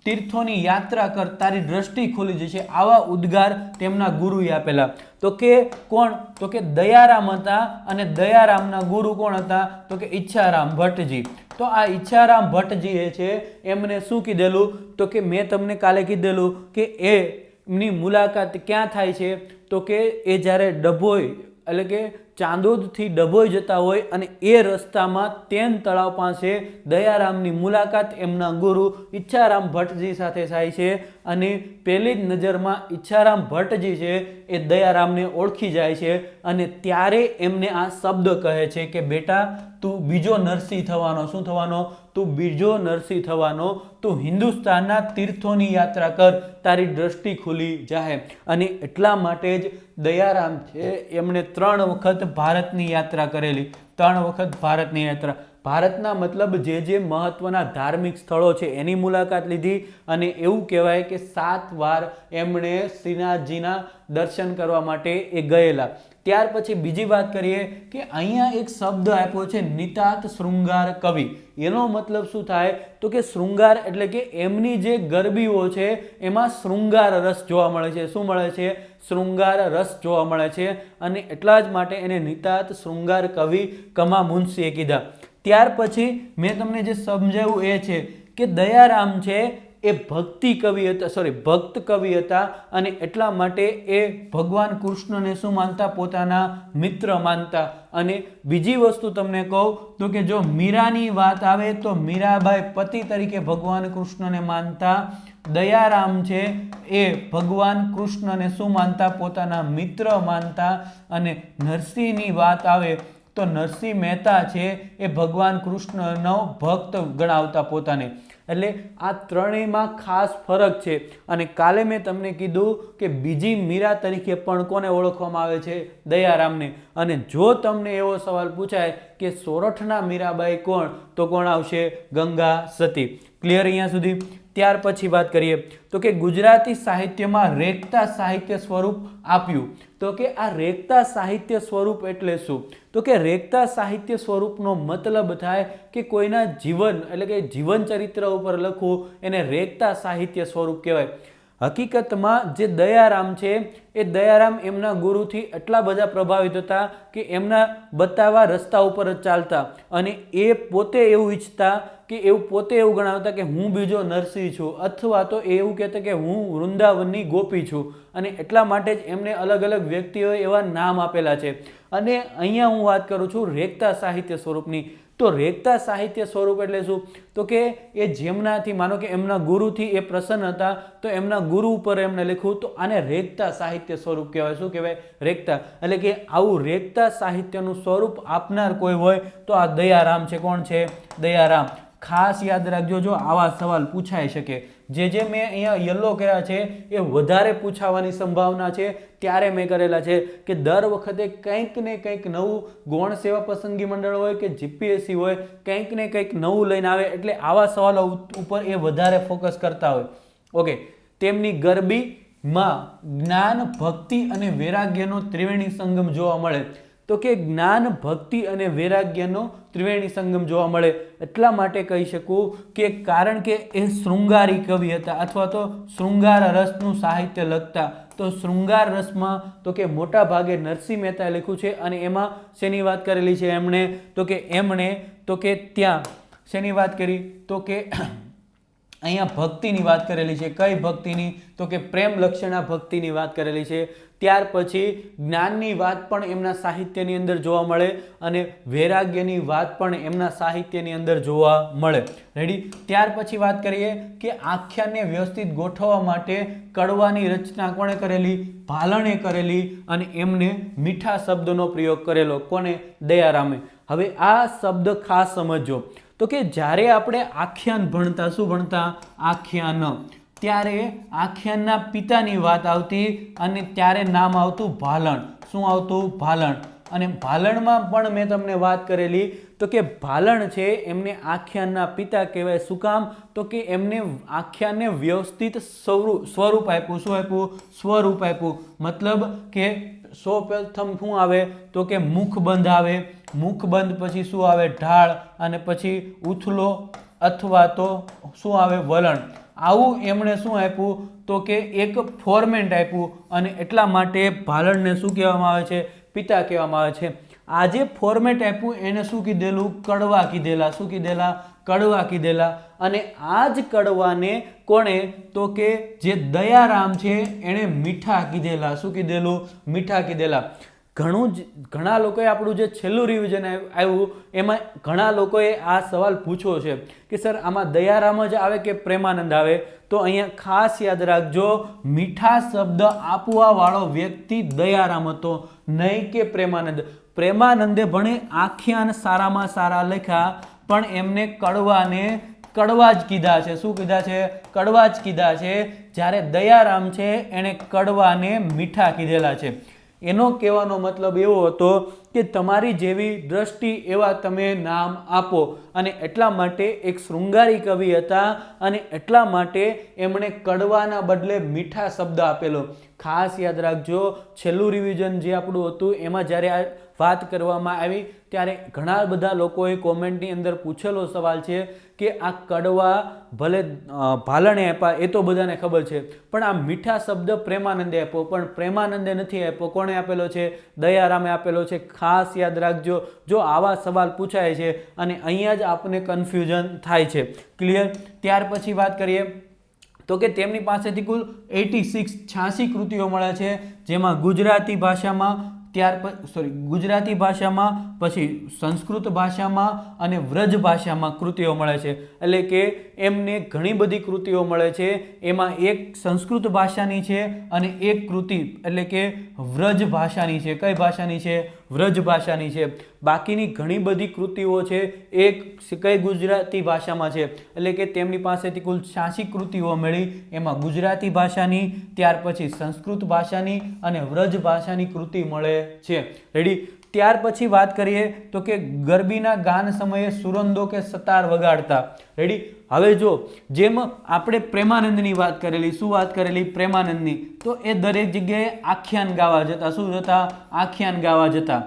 તીર્થોની યાત્રા કર, તારી દ્રષ્ટિ ખુલી જશે. આવા ઉદ્ગાર તેમના ગુરુએ આપેલા. તો કે કોણ? તો કે દયારામ હતા. અને દયારામના ગુરુ કોણ હતા? તો કે ઈચ્છારામ ભટ્ટજી. તો આ ઈચ્છારામ ભટ્ટજીએ છે એમને શું કીધેલું? તો કે મેં તમને કાલે કીધેલું કે એમની મુલાકાત ક્યાં થાય છે? તો કે એ જ્યારે ડભોઈ એટલે કે ચાંદોદથી ડભોઈ જતા હોય અને એ રસ્તામાં તેન તળાવ પાસે દયારામની મુલાકાત એમના ગુરુ ઈચ્છારામ ભટ્ટજી સાથે થાય છે. અને પહેલી જ નજરમાં ઈચ્છારામ ભટ્ટજી છે એ દયારામને ઓળખી જાય છે અને ત્યારે એમને આ શબ્દ કહે છે કે બેટા તું બીજો નરસિંહ થવાનો. શું થવાનો? તું બીજો નરસિંહ થવાનો, તું હિન્દુસ્તાનના તીર્થોની યાત્રા કર, તારી દ્રષ્ટિ ખુલી જાય. અને એટલા માટે જ દયારામ છે એમણે 3 વખત ભારતની યાત્રા કરેલી. 3 વખત ભારતની યાત્રા. ભારતના મતલબ જે મહત્વના ધાર્મિક સ્થળો છે એની મુલાકાત લીધી. અને એવું કહેવાય કે 7 વાર એમણે શ્રીનાથજીના દર્શન કરવા માટે એ ગયેલા. ત્યાર પછી બીજી વાત કરીએ કે અહીંયા એક શબ્દ આપ્યો છે નિતાત શૃંગાર કવિ. એનો મતલબ શું થાય? તો કે શૃંગાર એટલે કે એમની જે ગરબીઓ છે એમાં શૃંગાર રસ જોવા મળે છે. શું મળે છે? શૃંગાર રસ જોવા મળે છે. અને એટલા જ માટે એને નિતાત શૃંગાર કવિ કમા મુનશીએ કીધા. ત્યાર પછી મેં તમને જે સમજાવ્યું એ છે કે દયારામ છે એ ભક્તિ કવિ હતા, ભક્ત કવિ હતા. અને એટલા માટે એ ભગવાન કૃષ્ણને શું માનતા? પોતાના મિત્ર માનતા. અને બીજી વસ્તુ તમને કહું તો કે જો મીરાની વાત આવે તો મીરાબાઈ પતિ તરીકે ભગવાન કૃષ્ણને માનતા. દયારામ છે એ ભગવાન કૃષ્ણને શું માનતા? પોતાના મિત્ર માનતા. અને નરસિંહની વાત આવે તો નરસિંહ મહેતા છે એ ભગવાન કૃષ્ણનો ભક્ત ગણાવતા પોતાને. એટલે આ ત્રણેયમાં ખાસ ફરક છે. અને કાલે મેં તમને કીધું કે બીજી મીરા તરીકે પણ કોને ઓળખવામાં આવે છે? દયારામને. અને જો તમને એવો સવાલ પૂછાય કે સોરઠના મીરાબાઈ કોણ? તો કોણ આવશે? ગંગા સતી. ક્લિયર અહીંયા સુધી? ત્યાર પછી વાત કરીએ તો કે ગુજરાતી સાહિત્યમાં રેખતા સાહિત્ય સ્વરૂપ આપ્યું. તો કે આ રેખતા સાહિત્ય સ્વરૂપ એટલે શું? તો કે રેખતા સાહિત્ય સ્વરૂપનો મતલબ થાય કે કોઈના જીવન એટલે કે જીવન ચરિત્ર ઉપર લખવું, એને રેખતા સાહિત્ય સ્વરૂપ કહેવાય. હકીકતમાં જે દયારામ છે એ દયારામ એમના ગુરુથી એટલા બધા પ્રભાવિત હતા કે એમના બતાવવા રસ્તા ઉપર જ ચાલતા. અને એ પોતે એવું ઈચ્છતા કે પોતે એવું ગણાવતા કે હું બીજો નરસિંહ છું, અથવા તો એવું કહેતા કે હું વૃંદાવનની ગોપી છું. અને એટલા માટે જ એમને અલગ અલગ વ્યક્તિઓએ એવા નામ આપેલા છે. અને અહીંયા હું વાત કરું છું રેખતા સાહિત્ય સ્વરૂપની. તો રેખતા સાહિત્ય સ્વરૂપ એટલે શું? તો કે એ જેમનાથી માનો કે એમના ગુરુથી એ પ્રસન્ન હતા તો એમના ગુરુ ઉપર એમને લખ્યું, તો આને રેખતા સાહિત્ય સ્વરૂપ કહેવાય. શું કહેવાય? રેખતા. એટલે કે આવું રેખતા સાહિત્યનું સ્વરૂપ આપનાર કોઈ હોય તો આ દયારામ છે. કોણ છે? દયારામ. ખાસ યાદ રાખજો, જો આવા સવાલ પૂછાઈ શકે. જે મેં અહીંયા યલો કર્યા છે એ વધારે પૂછાવાની સંભાવના છે ત્યારે મેં કરેલા છે કે દર વખતે કંઈક ને કંઈક નવું ગૌણ સેવા પસંદગી મંડળ હોય કે જીપીએસસી હોય કંઈક ને કંઈક નવું લઈને આવે. એટલે આવા સવાલો ઉપર એ વધારે ફોકસ કરતા હોય. ઓકે. તેમની ગરબીમાં જ્ઞાન, ભક્તિ અને વૈરાગ્યનો ત્રિવેણી સંગમ જોવા મળે. તો કે જ્ઞાન, ભક્તિ અને વૈરાગ્યનો ત્રિવેણી સંગમ જોવા મળે. એટલા માટે કહી શકું કે કારણ કે એ શૃંગારી કવિ હતા અથવા તો શૃંગાર રસનું સાહિત્ય લખતા. તો શૃંગાર રસમાં તો કે મોટા ભાગે નરસિંહ મહેતાએ લખ્યું છે. અને એમાં શેની વાત કરેલી છે એમણે? તો કે ત્યાં શેની વાત કરી? તો કે અહીંયા ભક્તિની વાત કરેલી છે. કઈ ભક્તિની? તો કે પ્રેમ લક્ષણા ભક્તિની વાત કરેલી છે. ત્યાર પછી જ્ઞાનની વાત પણ એમના સાહિત્યની અંદર જોવા મળે અને વૈરાગ્યની વાત પણ એમના સાહિત્યની અંદર જોવા મળે. રેડી? ત્યાર પછી વાત કરીએ કે આખ્યાનને વ્યવસ્થિત ગોઠવવા માટે કડવાની રચના કોણે કરેલી? ભાલણે કરેલી. અને એમને મીઠા શબ્દનો પ્રયોગ કરેલો. કોને? દયારામે. હવે આ શબ્દ ખાસ સમજજો. તો કે જ્યારે આપણે આખ્યાન ભણતા, શું ભણતા? આખ્યાન. ત્યારે આખ્યાનના પિતાની વાત આવતી અને ત્યારે નામ આવતું ભાલણ. શું આવતું? ભાલણ. અને ભાલણમાં પણ મેં તમને વાત કરેલી તો કે ભાલણ છે એમને આખ્યાનના પિતા કહેવાય. શું કામ? તો કે એમને આખ્યાનને વ્યવસ્થિત સ્વરૂપ આપ્યું. શું આપ્યું? સ્વરૂપ આપ્યું. મતલબ કે સૌપ્રથમ શું આવે તો કે મુખબંધ આવે, મુખબંધ પછી શું આવે ઢાળ, અને પછી ઉથલો અથવા તો શું આવે વલણ. આવું એમણે શું આપ્યું તો કે એક ફોર્મેટ આપ્યું, અને એટલા માટે ભાલણને શું કહેવામાં આવે છે, પિતા કહેવામાં આવે છે. આ જે ફોર્મેટ આપ્યું એને શું કીધેલું, કડવા કીધેલા. શું કીધેલા, કડવા કીધેલા. અને આ જ કડવાને કોણે તો કે જે દયારામ છે એણે મીઠા કીધેલા. શું કીધેલું, મીઠા કીધેલા. ઘણા લોકોએ આપણું જે છેલ્લું રિવિઝન આવ્યું એમાં ઘણા લોકોએ આ સવાલ પૂછ્યો છે કે સર આમાં દયારામ જ આવે કે પ્રેમાનંદ આવે. તો અહીંયા ખાસ યાદ રાખજો, મીઠા શબ્દ આપવા વાળો વ્યક્તિ દયારામ હતો, નહીં કે પ્રેમાનંદ. પ્રેમાનંદે ભણે આખ્યાન સારામાં સારા લખ્યા, પણ એમને કડવાને કડવા જ કીધા છે. શું કીધા છે, કડવા જ કીધા છે. જ્યારે દયારામ છે એણે કડવાને મીઠા કીધેલા છે. એનો કહેવાનો મતલબ એવો હતો કે તમારી જેવી દ્રષ્ટિ એવા તમે નામ આપો. અને એટલા માટે એક શૃંગારી કવિ હતા, અને એટલા માટે એમણે કડવાના બદલે મીઠા શબ્દ આપેલો. ખાસ યાદ રાખજો, છેલ્લું રિવિઝન જે આપણું હતું એમાં જ્યારે આ વાત કરવામાં આવી ત્યારે ઘણા બધા લોકોએ કોમેન્ટની અંદર પૂછેલો સવાલ છે કે આ કડવા ભલે ભાલણે આપ્યા એ તો બધાને ખબર છે, પણ આ મીઠા શબ્દ પ્રેમાનંદે આપ્યો, પણ પ્રેમાનંદે નથી આપ્યો. કોણે આપેલો છે, દયારામે આપેલો છે. ખાસ યાદ રાખજો, જો આવા સવાલ પૂછાય છે અને અહીંયા જ આપને કન્ફ્યુઝન થાય છે. ક્લિયર. ત્યાર પછી વાત કરીએ તો કે તેમની પાસેથી કુલ 86 કૃતિઓ મળે છે, જેમાં ગુજરાતી ભાષામાં, ગુજરાતી ભાષામાં, પછી સંસ્કૃત ભાષામાં અને વ્રજ ભાષામાં કૃતિઓ મળે છે. એટલે કે એમને ઘણી બધી કૃતિઓ મળે છે. એમાં એક સંસ્કૃત ભાષાની છે અને એક કૃતિ એટલે કે વ્રજ ભાષાની છે. કઈ ભાષાની છે, વ્રજ ભાષાની છે. બાકીની ઘણી બધી કૃતિઓ છે એક કઈ ગુજરાતી ભાષામાં છે. એટલે કે તેમની પાસેથી કુલ 86 કૃતિઓ મળી. એમાં ગુજરાતી ભાષાની, ત્યાર પછી સંસ્કૃત ભાષાની અને વ્રજ ભાષાની કૃતિ મળે છે. રેડી. ત્યાર પછી વાત કરીએ તો કે ગરબીના ગાન સમયે સુરંદો કે સતાર વગાડતા. રેડી. હવે જો જેમ આપણે પ્રેમાનંદની વાત કરેલી, શું વાત કરેલી, પ્રેમાનંદની, તો એ દરેક જગ્યાએ આખ્યાન ગાવા જતા. શું જતા, આખ્યાન ગાવા જતા.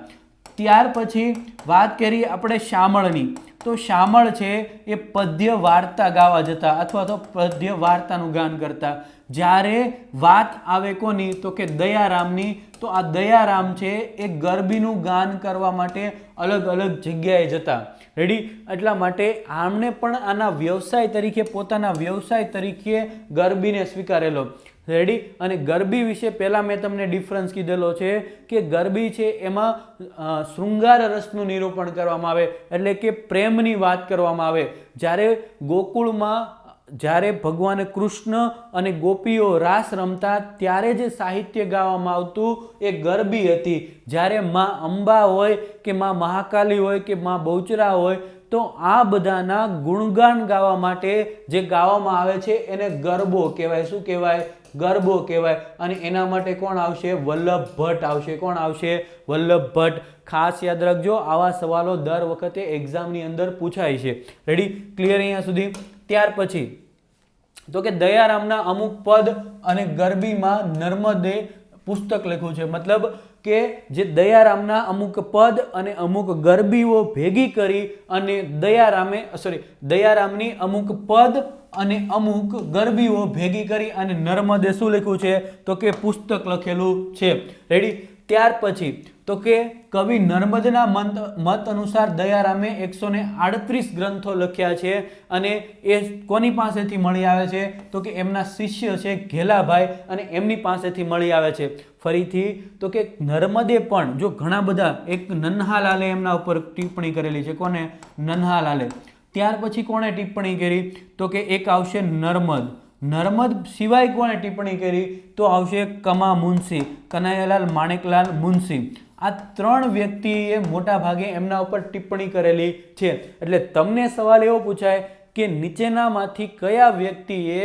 ત્યાર પછી વાત કરીએ આપણે શામળની, તો શામળ છે એ પદ્ય વાર્તા ગાવા જતા અથવા તો પદ્ય વાર્તાનું ગાન કરતા. જ્યારે વાત આવે કોની તો કે દયારામની, તો આ દયારામ છે એ ગરબીનું ગાન કરવા માટે અલગ અલગ જગ્યાએ જતા. રેડી. એટલા માટે આમને પણ આના વ્યવસાય તરીકે, પોતાના વ્યવસાય તરીકે ગરબીને સ્વીકારેલો. રેડી. અને ગરબી વિશે પહેલાં મેં તમને ડિફરન્સ કીધેલો છે કે ગરબી છે એમાં શૃંગાર રસનું નિરૂપણ કરવામાં આવે, એટલે કે પ્રેમની વાત કરવામાં આવે. જ્યારે ગોકુળમાં જ્યારે ભગવાન કૃષ્ણ અને ગોપીઓ રાસ રમતા ત્યારે જે સાહિત્ય ગાવામાં આવતું એ ગરબી હતી. જ્યારે માં અંબા હોય કે માં મહાકાલી હોય કે માં બહુચરા હોય, તો આ બધાના ગુણગાન ગાવા માટે જે ગાવામાં આવે છે એને ગરબો કહેવાય. શું કહેવાય, ગરબો કહેવાય. અને એના માટે કોણ આવશે, વલ્લભ ભટ્ટ આવશે. કોણ આવશે, વલ્લભ ભટ્ટ. ખાસ યાદ રાખજો, આવા સવાલો દર વખતે એક્ઝામની અંદર પૂછાય છે. રેડી. ક્લિયર અહીંયા સુધી. ત્યાર પછી તો કે દયારામના અમુક પદ અને ગરબીમાં નર્મદે પુસ્તક લખ્યું છે. મતલબ કે જે દયારામના અમુક પદ અને અમુક ગરબીઓ ભેગી કરી અને દયારામની અમુક પદ અને અમુક ગરબીઓ ભેગી કરી અને નર્મદે શું લખ્યું છે તો કે પુસ્તક લખેલું છે. રેડી. ત્યાર પછી તો કે કવિ નર્મદના મત અનુસાર દયારામે 138 ગ્રંથો લખ્યા છે. અને એ કોની પાસેથી મળી આવે છે તો કે એમના શિષ્ય છે ઘેલાભાઈ, અને એમની પાસેથી મળી આવે છે. ફરીથી તો કે નર્મદે પણ જો ઘણા બધા, એક નન્હાલાલે એમના ઉપર ટિપ્પણી કરેલી છે. કોને, નન્હાલાલે. ત્યાર પછી કોણે ટિપ્પણી કરી તો કે એક આવશે નર્મદ. નર્મદ સિવાય કોણે ટિપ્પણી કરી તો આવશે કમા મુનશી, કનૈયાલાલ માણેકલાલ મુનશી. આ 3 વ્યક્તિએ મોટા ભાગે એમના ઉપર ટિપ્પણી કરેલી છે. એટલે તમને સવાલ એવો પૂછાય કે નીચેનામાંથી કયા વ્યક્તિએ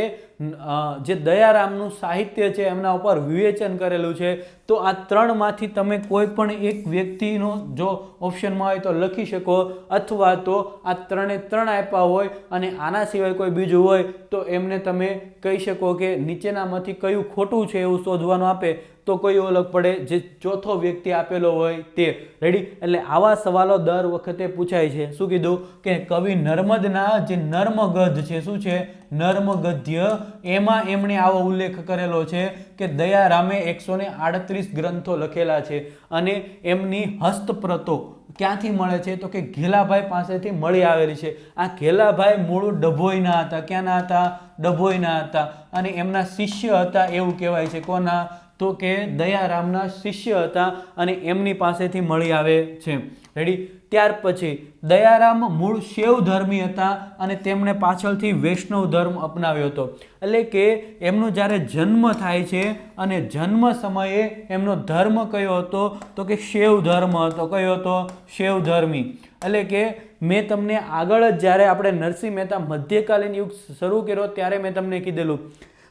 જે દયારામનું સાહિત્ય છે એમના ઉપર વિવેચન કરેલું છે. તો આ ત્રણમાંથી તમે કોઈ પણ એક વ્યક્તિનો જો ઓપ્શનમાં હોય તો લખી શકો, અથવા તો આ ત્રણે ત્રણ આપ્યા હોય અને આના સિવાય કોઈ બીજું હોય તો એમને તમે કહી શકો કે નીચેનામાંથી કયું ખોટું છે એવું શોધવાનું આપે તો કોઈ અલગ પડે જે ચોથો વ્યક્તિ આપેલો હોય તે. રેડી? એટલે આવા સવાલો દર વખતે પૂછાય છે. શું કીધું કે કવિ નર્મદના જે નર્મગધ છે, શું છે? નર્મગદ્ય, એમાં એમણે આવો ઉલ્લેખ કરેલો છે કે દયારામે 138 ગ્રંથો લખેલા છે અને એમની હસ્તપ્રતો ક્યાંથી મળે છે તો કે ઘેલાભાઈ પાસેથી મળી આવેલી છે. આ ઘેલાભાઈ મૂળ ડભોઈના હતા. ક્યાંના હતા? ડભોઈના હતા. અને એમના શિષ્ય હતા એવું કહેવાય છે. કોના? તો કે દયારામના શિષ્ય હતા અને એમની પાસેથી મળી આવે છે. રેડી? ત્યાર પછી દયારામ મૂળ શૈવ ધર્મી હતા અને તેમણે પાછળથી વૈષ્ણવ ધર્મ અપનાવ્યો હતો. એટલે કે એમનો જ્યારે જન્મ થાય છે અને જન્મ સમયે એમનો ધર્મ કયો હતો તો કે શૈવ ધર્મ હતો. કયો હતો? શૈવ ધર્મી. એટલે કે મેં તમને આગળ જ જ્યારે આપણે નરસિંહ મહેતા મધ્યકાલીન યુગ શરૂ કર્યો ત્યારે મેં તમને કીધેલું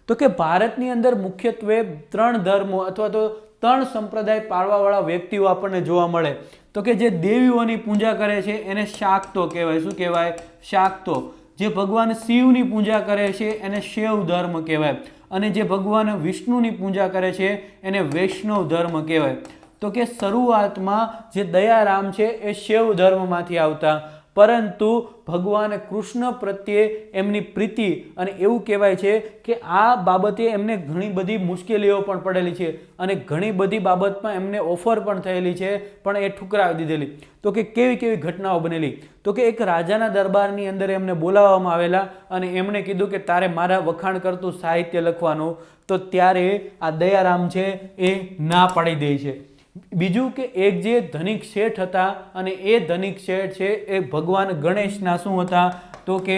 તો કે ભારતની અંદર મુખ્યત્વે 3 ધર્મો અથવા તો 3 સંપ્રદાય પાળવાવાળા વ્યક્તિઓ આપણને જોવા મળે. તો કે જે દેવીઓની પૂજા કરે છે એને શાક્તો કહેવાય. શું કહેવાય? શાક્તો. જે ભગવાન શિવની પૂજા કરે છે એને શૈવ ધર્મ કહેવાય અને જે ભગવાન વિષ્ણુની પૂજા કરે છે એને વૈષ્ણવ ધર્મ કહેવાય. તો કે શરૂઆતમાં જે દયારામ છે એ શૈવ ધર્મમાંથી આવતા, પરંતુ ભગવાન કૃષ્ણ પ્રત્યે એમની પ્રીતિ અને એવું કહેવાય છે કે આ બાબતે એમને ઘણી બધી મુશ્કેલીઓ પણ પડેલી છે અને ઘણી બધી બાબતમાં એમને ઓફર પણ થયેલી છે પણ એ ઠુકરાવી દીધેલી. તો કે કેવી કેવી ઘટનાઓ બનેલી તો કે એક રાજાના દરબારની અંદર એમને બોલાવવામાં આવેલા અને એમણે કીધું કે તારે મારા વખાણ કરતું સાહિત્ય લખવાનું. તો ત્યારે આ દયારામ છે એ ના પાડી દે છે. બીજું કે એક જે ધનિક શેઠ હતા અને એ ધનિક શેઠ છે એ ભગવાન ગણેશના શું હતા તો કે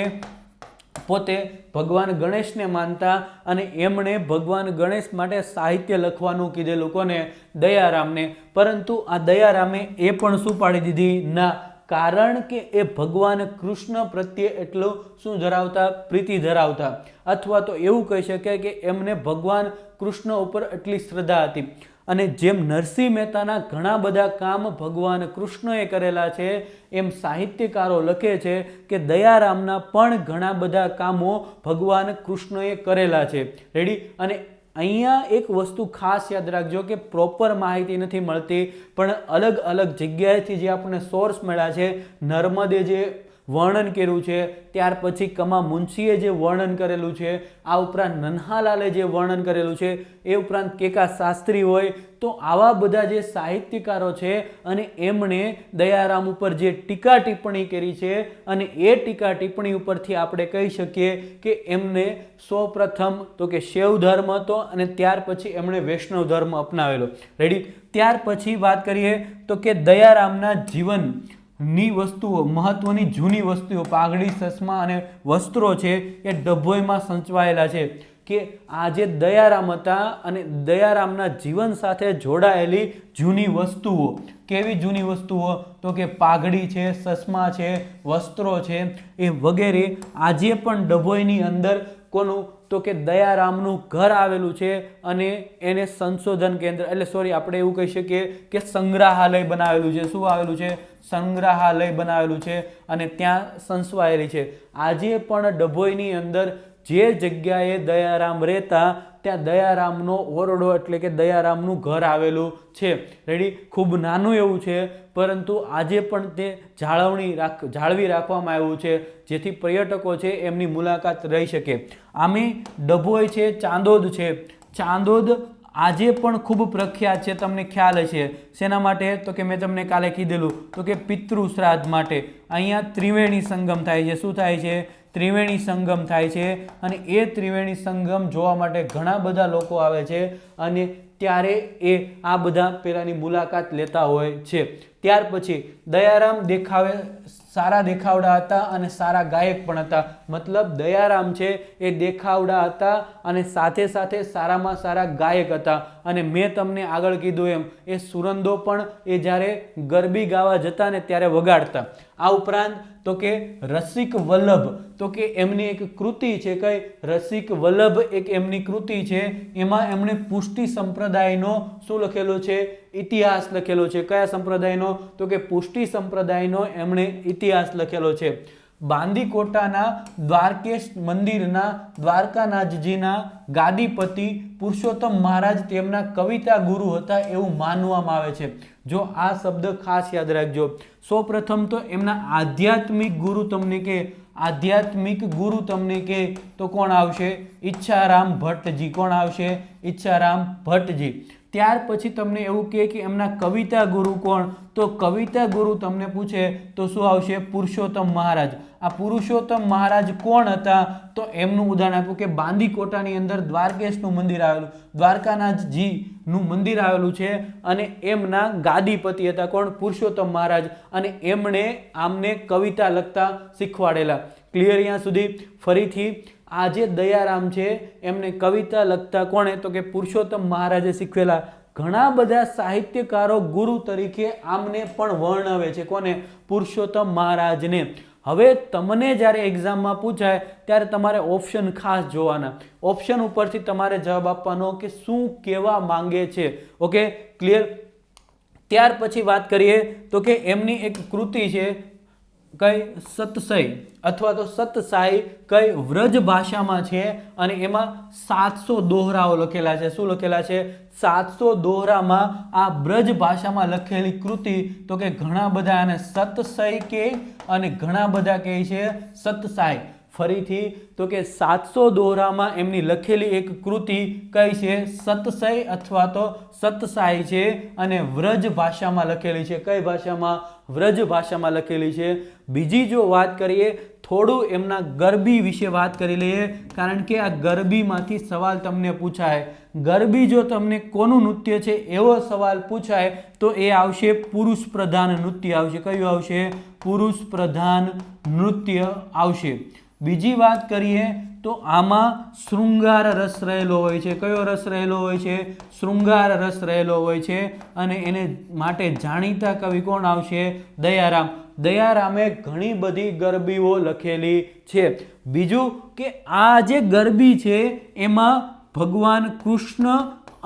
પોતે ભગવાન ગણેશને માનતા અને એમણે ભગવાન ગણેશ માટે સાહિત્ય લખવાનું કીધેલું. કોને? દયારામને. પરંતુ આ દયારામે એ પણ શું પાડી દીધી? ના. કારણ કે એ ભગવાન કૃષ્ણ પ્રત્યે એટલું શું ધરાવતા? પ્રીતિ ધરાવતા, અથવા તો એવું કહી શકાય કે એમને ભગવાન કૃષ્ણ ઉપર એટલી શ્રદ્ધા હતી. અને જેમ નરસિંહ મહેતાના ઘણા બધા કામ ભગવાન કૃષ્ણએ કરેલા છે એમ સાહિત્યકારો લખે છે કે દયારામના પણ ઘણા બધા કામો ભગવાન કૃષ્ણએ કરેલા છે. રેડી? અને અહીંયા એક વસ્તુ ખાસ યાદ રાખજો કે પ્રોપર માહિતી નથી મળતી પણ અલગ અલગ જગ્યાએથી જે આપણને સોર્સ મળ્યા છે, નર્મદે જે વર્ણન કર્યું છે, ત્યાર પછી કમા મુનશીએ જે વર્ણન કરેલું છે, આ ઉપરાંત નન્હાલાલે જે વર્ણન કરેલું છે, એ ઉપરાંત કેકા શાસ્ત્રી હોય, તો આવા બધા જે સાહિત્યકારો છે અને એમણે દયારામ ઉપર જે ટીકા ટિપ્પણી કરી છે અને એ ટીકા ટિપ્પણી ઉપરથી આપણે કહી શકીએ કે એમને સૌપ્રથમ તો કે શૈવ ધર્મ હતો અને ત્યાર પછી એમણે વૈષ્ણવ ધર્મ અપનાવેલો. રેડી? ત્યાર પછી વાત કરીએ તો કે દયારામના જીવન ની વસ્તુઓ, મહત્વની જૂની વસ્તુઓ, પાઘડી, ચશ્મા અને વસ્ત્રો છે એ ડભોઈમાં સંચવાયેલા છે. કે આ જે દયારામ હતા અને દયારામના જીવન સાથે જોડાયેલી જૂની વસ્તુઓ. કેવી જૂની વસ્તુઓ? તો કે પાઘડી છે, ચશ્મા છે, વસ્ત્રો છે, એ વગેરે આજે પણ ડભોઈની અંદર કોનું તો કે દયારામનું ઘર આવેલું છે અને એને સંશોધન કેન્દ્ર એટલે સોરી આપણે એવું કહી શકીએ કે સંગ્રહાલય બનાવેલું છે. શું આવેલું છે? સંગ્રહાલય બનાવેલું છે અને ત્યાં સંસવાયેલી છે. આજે પણ ડભોઈની અંદર જે જગ્યાએ દયારામ રહેતા ત્યાં દયારામનો ઓરડો એટલે કે દયારામનું ઘર આવેલું છે. રેડી? ખૂબ નાનું એવું છે પરંતુ આજે પણ તે જાળવી રાખવામાં આવ્યું છે જેથી પર્યટકો છે એમની મુલાકાત રહી શકે. આમે ડભોઈ છે, ચાંદોદ છે. ચાંદોદ આજે પણ ખૂબ પ્રખ્યાત છે, તમને ખ્યાલ હશે. શેના માટે? તો કે મેં તમને કાલે કીધેલું તો કે પિતૃ શ્રાદ્ધ માટે. અહીંયા ત્રિવેણી સંગમ થાય છે. શું થાય છે? ત્રિવેણી સંગમ થાય છે અને એ ત્રિવેણી સંગમ જોવા માટે ઘણા બધા લોકો આવે છે અને ત્યારે એ આ બધા પેલાની મુલાકાત લેતા હોય છે. ત્યાર પછી દયારામ સારા દેખાવડા હતા અને સારા ગાયક પણ હતા. મતલબ દયારામ છે એ દેખાવડા હતા અને સાથે સાથે સારામાં સારા ગાયક હતા. અને મેં તમને આગળ કીધું એમ એ સુરંદો પણ એ જ્યારે ગરબી ગાવા જતા ને ત્યારે વગાડતા. આ ઉપરાંત તો કે રસિક વલ્લભ, તો કે એમની એક કૃતિ છે, કઈ રસિક વલ્લભ એક એમની કૃતિ છે, એમાં એમણે પુષ્ટિ સંપ્રદાયનો શું લખેલો છે? ઇતિહાસ લખેલો છે. કયા સંપ્રદાયનો? તો કે પુષ્ટિ સંપ્રદાયનો એમણે ઇતિહાસ લખેલો છે. બાંદીકોટાના દ્વારકેશ મંદિરના દ્વારકાનાથજીના ગાદીપતિ પુરુષોત્તમ મહારાજ તેમના કવિતા ગુરુ હતા એવું માનવામાં આવે છે. જો આ શબ્દ ખાસ યાદ રાખજો. સૌપ્રથમ તો એમના આધ્યાત્મિક ગુરુ તમને કે આધ્યાત્મિક ગુરુ તમને કે તો કોણ આવશે? ઈચ્છારામ ભટ્ટજી. કોણ આવશે? ઈચ્છારામ ભટ્ટજી. ત્યાર પછી તમને એવું કહે કે એમના કવિતા ગુરુ કોણ? તો કવિતા ગુરુ તમને પૂછે તો શું આવશે? પુરુષોત્તમ મહારાજ. આ પુરુષોત્તમ મહારાજ કોણ હતા? તો એમનું ઉદાહરણ આપ્યું કે બાંદીકોટાની અંદર દ્વારકેશનું મંદિર આવેલું, દ્વારકાનાથજીનું મંદિર આવેલું છે અને એમના ગાદીપતિ હતા કોણ? પુરુષોત્તમ મહારાજ. અને એમણે આમને કવિતા લખતા શીખવાડેલા. ક્લિયર અહીંયા સુધી? ફરીથી આ જે દયારામ છે એમને કવિતા લખતા કોણે? તો કે પુરુષોત્તમ મહારાજે શીખવેલા. ઘણા બધા સાહિત્યકારો ગુરુ તરીકે આમને પણ વર્ણવે છે. કોને? પુરુષોત્તમ મહારાજને. હવે તમને જ્યારે એક્ઝામમાં પૂછાય ત્યારે તમારે ઓપ્શન ખાસ જોવાના. ઓપ્શન ઉપરથી તમારે જવાબ આપવાનો કે શું કહેવા માંગે છે. Okay, clear? ત્યાર પછી વાત કરીએ તો કે એમની એક કૃતિ છે, કઈ? સતસઈ અથવા તો સતસાઈ, કઈ? વ્રજ ભાષામાં છે અને એમાં 700 દોહરાઓ લખેલા છે. શું લખેલા છે? 700 દોહરામાં આ બ્રજ ભાષામાં લખેલી કૃતિ તો કે ઘણા બધા આને સતસઈ કે અને ઘણા બધા કહે છે સતસાઈ. ફરીથી તો કે 700 દોહરામાં એમની લખેલી એક કૃતિ કઈ છે? સતસઈ અથવા તો સતસાઈ છે અને વ્રજ ભાષામાં લખેલી છે. કઈ ભાષામાં? વ્રજ ભાષામાં લખેલી છે. બીજી જો વાત કરીએ થોડું એમના ગરબી વિશે વાત કરી લઈએ, કારણ કે આ ગરબીમાંથી સવાલ તમને પૂછાય. ગરબી જો તમને કોનું નૃત્ય છે એવો સવાલ પૂછાય તો એ આવશે પુરુષ પ્રધાન નૃત્ય આવશે. કયું આવશે? પુરુષ પ્રધાન નૃત્ય આવશે. બીજી વાત કરીએ તો આમાં શૃંગાર રસ રહેલો હોય છે. કયો રસ રહેલો હોય છે? શૃંગાર રસ રહેલો હોય છે અને એને માટે જાણીતા કવિ કોણ આવશે? દયારામ. દયારામે ઘણી બધી ગરબીઓ લખેલી છે. બીજું કે આ જે ગરબી છે એમાં ભગવાન કૃષ્ણ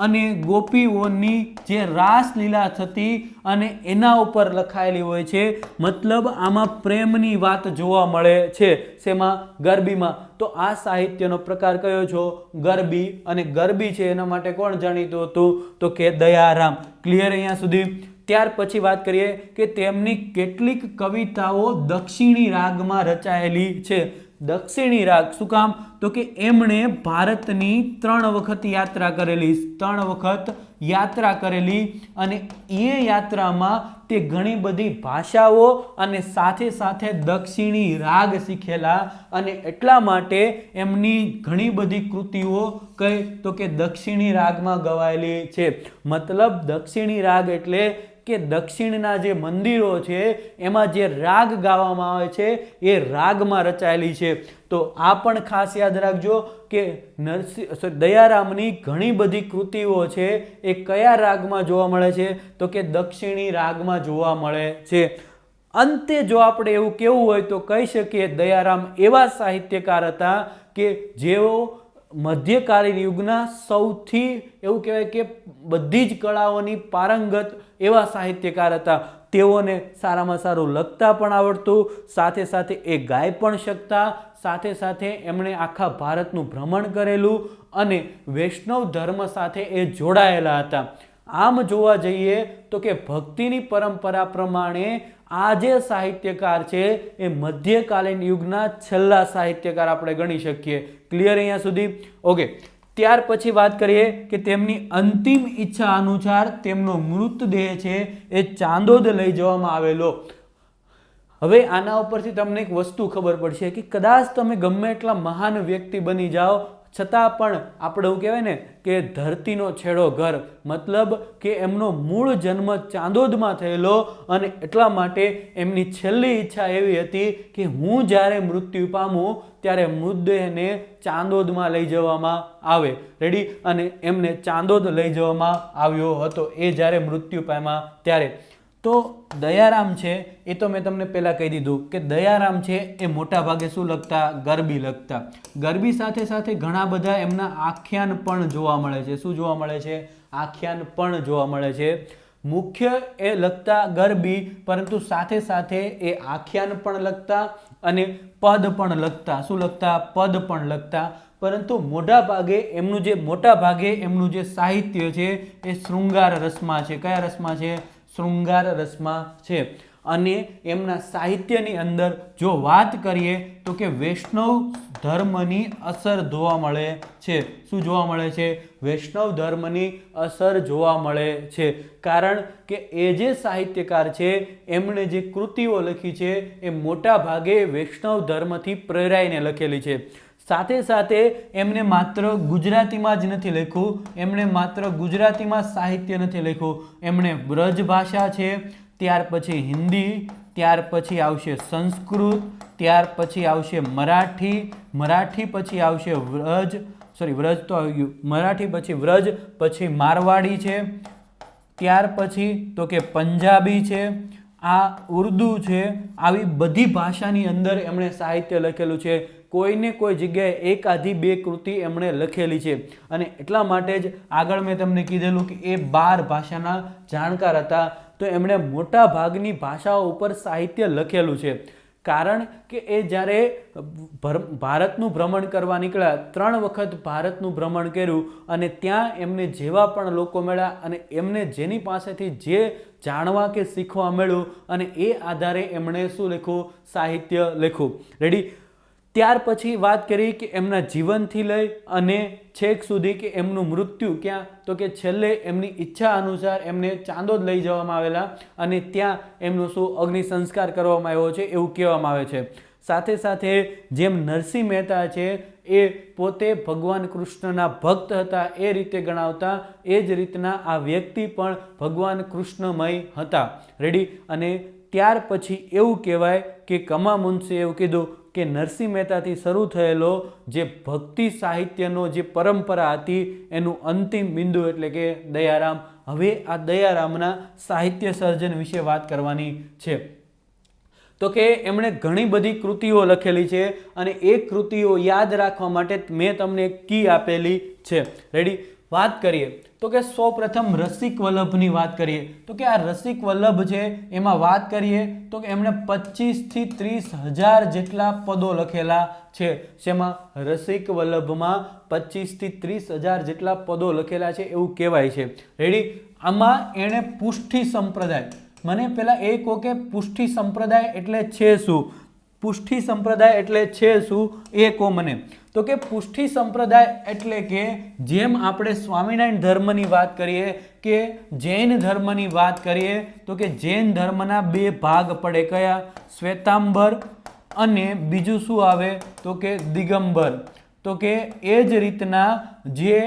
અને ગોપીઓની જે રાસલીલા થતી અને એના ઉપર લખાયેલી હોય છે. મતલબ આમાં પ્રેમની વાત જોવા મળે છે. શેમાં? ગરબીમાં. તો આ સાહિત્યનો પ્રકાર કયો છો? ગરબી. અને ગરબી છે એના માટે કોણ જાણીતું હતું? તો કે દયારામ. ક્લિયર અહીંયા સુધી? ત્યાર પછી વાત કરીએ કે તેમની કેટલીક કવિતાઓ દક્ષિણી રાગમાં રચાયેલી છે. દક્ષિણી રાગ શું કામ? તો કે એમણે ભારતની 3 વખત યાત્રા કરેલી. 3 વખત યાત્રા કરેલી અને એ યાત્રામાં તે ઘણી બધી ભાષાઓ અને સાથે સાથે દક્ષિણી રાગ શીખેલા અને એટલા માટે એમની ઘણી બધી કૃતિઓ કઈ? તો કે દક્ષિણી રાગમાં ગવાયેલી છે. મતલબ દક્ષિણી રાગ એટલે કે દક્ષિણના જે મંદિરો છે એમાં જે રાગ ગાવામાં આવે છે એ રાગમાં રચાયેલી છે. તો આ પણ ખાસ યાદ રાખજો કે દયારામની ઘણી બધી કૃતિઓ છે એ કયા રાગમાં જોવા મળે છે? તો કે દક્ષિણી રાગમાં જોવા મળે છે. અંતે જો આપણે એવું કહેવું હોય તો કહી શકીએ દયારામ એવા સાહિત્યકાર હતા કે જેઓ મધ્યકાલીન યુગના સૌથી એવું કહેવાય કે બધી જ કળાઓની પારંગત એવા સાહિત્યકાર હતા. તેઓને સારામાં સારું લખતા પણ આવડતું, સાથે સાથે એ ગાઈ પણ શકતા, સાથે સાથે એમણે આખા ભારતનું ભ્રમણ કરેલું અને વૈષ્ણવ ધર્મ સાથે એ જોડાયેલા હતા. આમ જોવા જઈએ તો કે ભક્તિની પરંપરા પ્રમાણે આ જે સાહિત્યકાર છે એ મધ્યકાલીન યુગના છેલ્લા સાહિત્યકાર આપણે ગણી શકીએ. ક્લિયર અહીંયા સુધી? ઓકે. ત્યાર પછી વાત કરીએ કે તેમની અંતિમ ઈચ્છા અનુસાર તેમનો મૃતદેહ છે એ ચાંદોદ લઈ જવામાં આવેલો. હવે આના ઉપરથી તમને એક વસ્તુ ખબર પડશે કે કદાચ તમે ગમે એટલા મહાન વ્યક્તિ બની જાઓ છતાં પણ આપણે એવું કહેવાય ને કે ધરતીનો છેડો ઘર, મતલબ કે એમનો મૂળ જન્મ ચાંદોદમાં થયેલો અને એટલા માટે એમની છેલ્લી ઈચ્છા એવી હતી કે હું જ્યારે મૃત્યુ પામું ત્યારે મૃતદેહને ચાંદોદમાં લઈ જવામાં આવે. રેડી? અને એમને ચાંદોદ લઈ જવામાં આવ્યો હતો એ જ્યારે મૃત્યુ પામ્યા ત્યારે. તો દયારામ છે એ તો મેં તમને પહેલાં કહી દીધું કે દયારામ છે એ મોટા ભાગે શું લખતા? ગરબી લખતા. ગરબી સાથે સાથે ઘણા બધા એમના આખ્યાન પણ જોવા મળે છે. શું જોવા મળે છે? આખ્યાન પણ જોવા મળે છે. મુખ્ય એ લખતા ગરબી, પરંતુ સાથે સાથે એ આખ્યાન પણ લખતા અને પદ પણ લખતા. શું લખતા? પદ પણ લખતા. પરંતુ મોટા ભાગે એમનું જે સાહિત્ય છે એ શૃંગાર રસમાં છે. કયા રસમાં છે? શૃંગાર રસમાં છે. અને એમના સાહિત્યની અંદર જો વાત કરીએ તો કે વૈષ્ણવ ધર્મની અસર જોવા મળે છે. શું જોવા મળે છે? વૈષ્ણવ ધર્મની અસર જોવા મળે છે. કારણ કે એ જે સાહિત્યકાર છે એમણે જે કૃતિઓ લખી છે એ મોટા ભાગે વૈષ્ણવ ધર્મથી પ્રેરાઈને લખેલી છે. સાથે સાથે એમણે માત્ર ગુજરાતીમાં જ નથી લખ્યું, એમણે માત્ર ગુજરાતીમાં સાહિત્ય નથી લખ્યું, એમણે બ્રજ ભાષા છે, ત્યાર પછી હિન્દી, ત્યાર પછી આવશે સંસ્કૃત, ત્યાર પછી આવશે મરાઠી પછી આવશે વ્રજ તો આવી ગયું, મરાઠી પછી વ્રજ, પછી મારવાડી છે, ત્યાર પછી તો કે પંજાબી છે, આ ઉર્દુ છે. આવી બધી ભાષાની અંદર એમણે સાહિત્ય લખેલું છે. કોઈને કોઈ જગ્યાએ એકાધી બે કૃતિ એમણે લખેલી છે. અને એટલા માટે જ આગળ મેં તમને કીધેલું કે એ 12 ભાષાના જાણકાર હતા. તો એમણે મોટા ભાગની ભાષાઓ ઉપર સાહિત્ય લખેલું છે. કારણ કે એ જ્યારે ભારતનું ભ્રમણ કરવા નીકળ્યા, 3 વખત ભારતનું ભ્રમણ કર્યું અને ત્યાં એમને જેવા પણ લોકો મળ્યા અને એમને જેની પાસેથી જે જાણવા કે શીખવા મળ્યું અને એ આધારે એમણે શું લખ્યું? સાહિત્ય લખ્યું. રેડી? ત્યાર પછી વાત કરી કે એમના જીવનથી લઈ અને છેક સુધી કે એમનું મૃત્યુ ક્યાં? તો કે છેલ્લે એમની ઈચ્છા અનુસાર એમને ચાંદોદ લઈ જવામાં આવેલા અને ત્યાં એમનો શું અગ્નિ સંસ્કાર કરવામાં આવ્યો છે એવું કહેવામાં આવે છે. સાથે સાથે જેમ નરસિંહ મહેતા છે એ પોતે ભગવાન કૃષ્ણના ભક્ત હતા એ રીતે ગણાવતા, એ જ રીતના આ વ્યક્તિ પણ ભગવાન કૃષ્ણમય હતા. રેડી? અને ત્યાર પછી એવું કહેવાય કે કમા મુનશીએ એવું કીધું કે નરસિંહ મહેતાથી શરૂ થયેલો જે ભક્તિ સાહિત્યનો જે પરંપરા હતી એનું અંતિમ બિંદુ એટલે કે દયારામ. હવે આ દયારામના સાહિત્ય સર્જન વિશે વાત કરવાની છે. તો કે એમણે ઘણી બધી કૃતિઓ લખેલી છે અને એ કૃતિઓ યાદ રાખવા માટે મેં તમને એક કી આપેલી છે. રેડી? વાત કરીએ તો કે સૌપ્રથમ રસિક વલ્લભની વાત કરીએ તો કે આ રસિક વલ્લભ છે એમાં વાત કરીએ તો કે એમણે 25 થી 30 હજાર જેટલા પદો લખેલા છે. જેમાં રસિક વલ્લભમાં 25 થી 30 હજાર જેટલા પદો લખેલા છે એવું કહેવાય છે. રેડી? આમાં એણે પુષ્ટિ સંપ્રદાય, મને પહેલા એ કહો કે પુષ્ટિ સંપ્રદાય એટલે છે શું? પુષ્ટિ સંપ્રદાય એટલે છે શું એ કહો મને. તો કે પુષ્ટિ સંપ્રદાય એટલે કે જેમ આપણે સ્વામિનારાયણ ધર્મની વાત કરીએ કે જૈન ધર્મની વાત કરીએ તો કે જૈન ધર્મના 2 ભાગ પડે. કયા? શ્વેતાંબર અને બીજું શું આવે તો કે દિગંબર. તો કે એ જ રીતના જે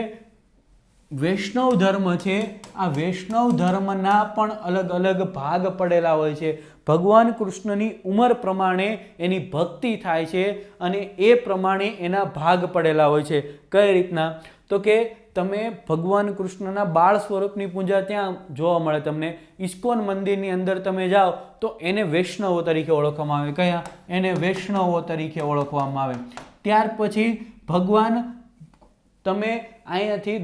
વૈષ્ણવ ધર્મ છે આ વૈષ્ણવ ધર્મના પણ અલગ અલગ ભાગ પડેલા હોય છે. ભગવાન કૃષ્ણની ઉંમર પ્રમાણે એની ભક્તિ થાય છે અને એ પ્રમાણે એના ભાગ પડેલા હોય છે. કઈ રીતના? તો કે તમે ભગવાન કૃષ્ણના બાળ સ્વરૂપની પૂજા ત્યાં જોવા મળે તમને. ઇસ્કોન મંદિરની અંદર તમે જાઓ તો એને વૈષ્ણવો તરીકે ઓળખવામાં આવે. કયા? એને વૈષ્ણવો તરીકે ઓળખવામાં આવે. ત્યાર પછી ભગવાન તમે અહીંયાથી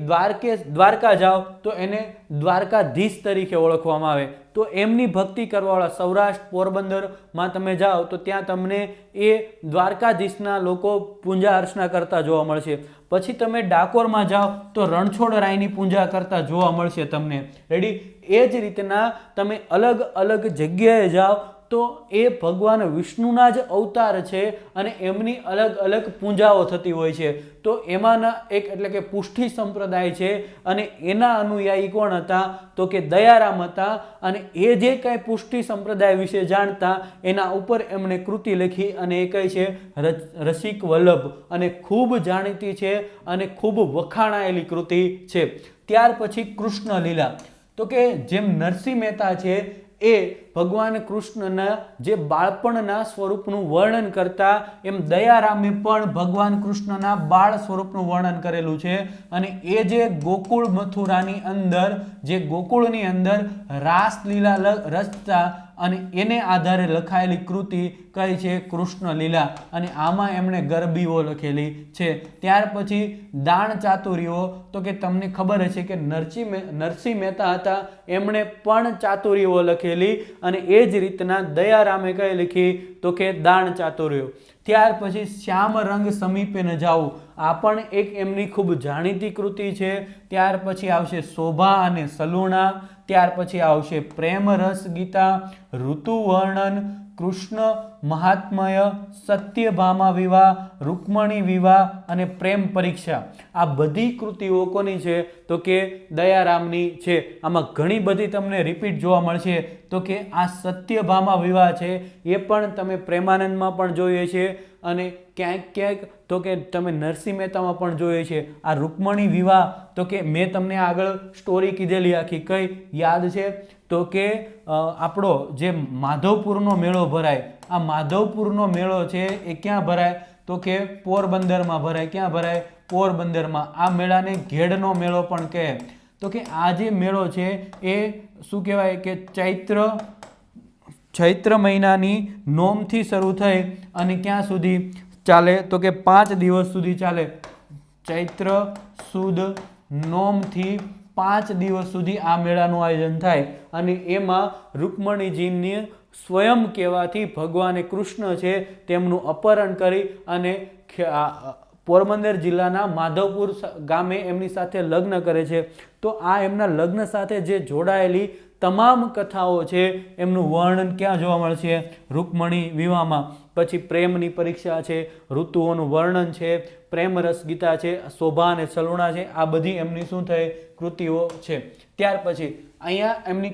દ્વારકા જાઓ તો એને દ્વારકાધીશ તરીકે ઓળખવામાં આવે. તો એમની ભક્તિ કરવાવાળા સૌરાષ્ટ્ર પોરબંદરમાં તમે જાઓ તો ત્યાં તમને એ દ્વારકાધીશના લોકો પૂજા અર્ચના કરતા જોવા મળશે. પછી તમે ડાકોરમાં જાઓ તો રણછોડરાયની પૂજા કરતા જોવા મળશે તમને. રેડી? એ જ રીતના તમે અલગ અલગ જગ્યાએ જાઓ તો એ ભગવાન વિષ્ણુના જ અવતાર છે અને એમની અલગ અલગ પૂજાઓ થતી હોય છે. તો એમાંના એક એટલે કે પુષ્ટિ સંપ્રદાય છે અને એના અનુયાયી કોણ હતા? તો કે દયારામ હતા. અને એ જે કાંઈ પુષ્ટિ સંપ્રદાય વિશે જાણતા એના ઉપર એમણે કૃતિ લખી અને એ કઈ છે? રસિક વલ્લભ. અને ખૂબ જાણીતી છે અને ખૂબ વખાણાયેલી કૃતિ છે. ત્યાર પછી કૃષ્ણ લીલા. તો કે જેમ નરસિંહ મહેતા છે એ ભગવાન કૃષ્ણના જે બાળપણના સ્વરૂપનું વર્ણન કરતા એમ દયારામે પણ ભગવાન કૃષ્ણના બાળ સ્વરૂપનું વર્ણન કરેલું છે. અને એ જે ગોકુળ મથુરાની અંદર, જે ગોકુળની અંદર રાસલીલા રચતા અને એને આધારે લખાયેલી કૃતિ કઈ છે? કૃષ્ણ લીલા. અને આમાં એમણે ગરબીઓ લખેલી છે. ત્યાર પછી દાણ ચાતુરીઓ, તો કે તમને ખબર હશે કે નરસિંહ મહેતા હતા, એમણે પણ ચાતુરીઓ લખેલી. અને એ જ રીતના દયારામે કઈ લખી? તો કે દાણ ચાતુરીઓ. ત્યાર પછી શ્યામ રંગ સમીપે ન જાવું, આ પણ એક એમની ખૂબ જાણીતી કૃતિ છે. ત્યાર પછી આવશે શોભા અને સલુણા. ત્યાર પછી આવશે પ્રેમ રસ ગીતા, ઋતુ વર્ણન, કૃષ્ણ મહાત્મય, સત્યભામા વિવાહ, રૂકમણી વિવાહ અને પ્રેમ પરીક્ષા. આ બધી કૃતિઓ કોની છે? તો કે દયારામની છે. આમાં ઘણી બધી તમને રિપીટ જોવા મળશે. તો કે આ સત્યભામા વિવાહ છે એ પણ તમે પ્રેમાનંદમાં પણ જોઈએ છે અને ક્યાંક ક્યાંક તો કે તમે નરસિંહ મહેતામાં પણ જોઈએ છે. આ રૂકમણી વિવાહ, તો કે મેં તમને આગળ સ્ટોરી કીધેલી આખી, કઈ યાદ છે? તો કે આપણો જે માધવપુરનો મેળો ભરાય, આ માધવપુરનો મેળો છે એ ક્યાં ભરાય? તો કે પોરબંદરમાં ભરાય. ક્યાં ભરાય? પોરબંદરમાં. આ મેળાને ઘેડનો મેળો પણ કહે. તો કે આ જે મેળો છે એ શું કહેવાય કે ચૈત્ર મહિનાની નોમથી શરૂ થઈ અને ક્યાં સુધી ચાલે? તો કે 5 દિવસ સુધી ચાલે. ચૈત્ર સુદ નોમથી 5 દિવસ સુધી આ મેળાનું આયોજન થાય. અને એમાં રૂકમણીજીને સ્વયં કહેવાથી ભગવાન કૃષ્ણ છે તેમનું અપહરણ કરી અને પોરબંદર જિલ્લાના માધવપુર ગામે એમની સાથે લગ્ન કરે છે. તો આ એમના લગ્ન સાથે જે જોડાયેલી તમામ કથાઓ છે એમનું વર્ણન ક્યાં જોવા મળશે? રૂકમણી વિવાહમાં. પછી પ્રેમની પરીક્ષા છે, ઋતુઓનું વર્ણન છે, પ્રેમ રસ ગીતા છે, શોભા અને સલુણા છે. આ બધી એમની શું થઈ? કૃતિઓ છે. ત્યાર પછી અહીંયા એમની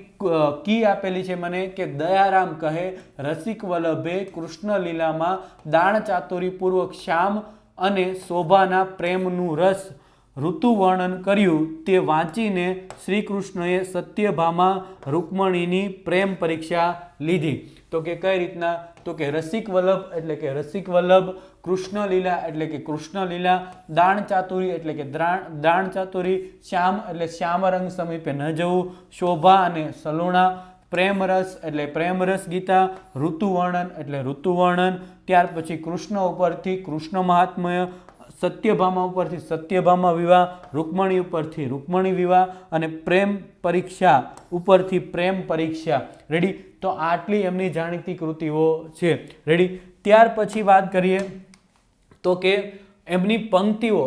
કી આપેલી છે મને કે દયારામ કહે રસિક વલ્લભે કૃષ્ણ લીલામાં દાણ ચાતુરી પૂર્વક શ્યામ અને શોભાના પ્રેમનું રસ ઋતુ વર્ણન કર્યું, તે વાંચીને શ્રી કૃષ્ણએ સત્યભામા રૂકમણીની પ્રેમ પરીક્ષા લીધી. તો કે કઈ રીતના? તો કે રસિક વલ્લભ એટલે કે રસિક વલ્લભ, કૃષ્ણ લીલા એટલે કે કૃષ્ણ લીલા, દાણ ચાતુરી એટલે કે દાણ ચાતુરી, શ્યામ એટલે શ્યામ રંગ સમીપે ન જવું, શોભા અને સલુણા, પ્રેમ રસ એટલે પ્રેમ રસ ગીતા, ઋતુ વર્ણન એટલે ઋતુ વર્ણન. ત્યાર પછી કૃષ્ણ ઉપરથી કૃષ્ણ મહાત્મય, સત્યભામા ઉપરથી સત્યભામા વિવાહ, રૂકમણી ઉપરથી રૂકમણી વિવાહ અને પ્રેમ પરીક્ષા ઉપરથી પ્રેમ પરીક્ષા. રેડી? તો આટલી એમની જાણીતી કૃતિઓ છે. રેડી? ત્યાર પછી વાત કરીએ તો કે એમની પંક્તિઓ,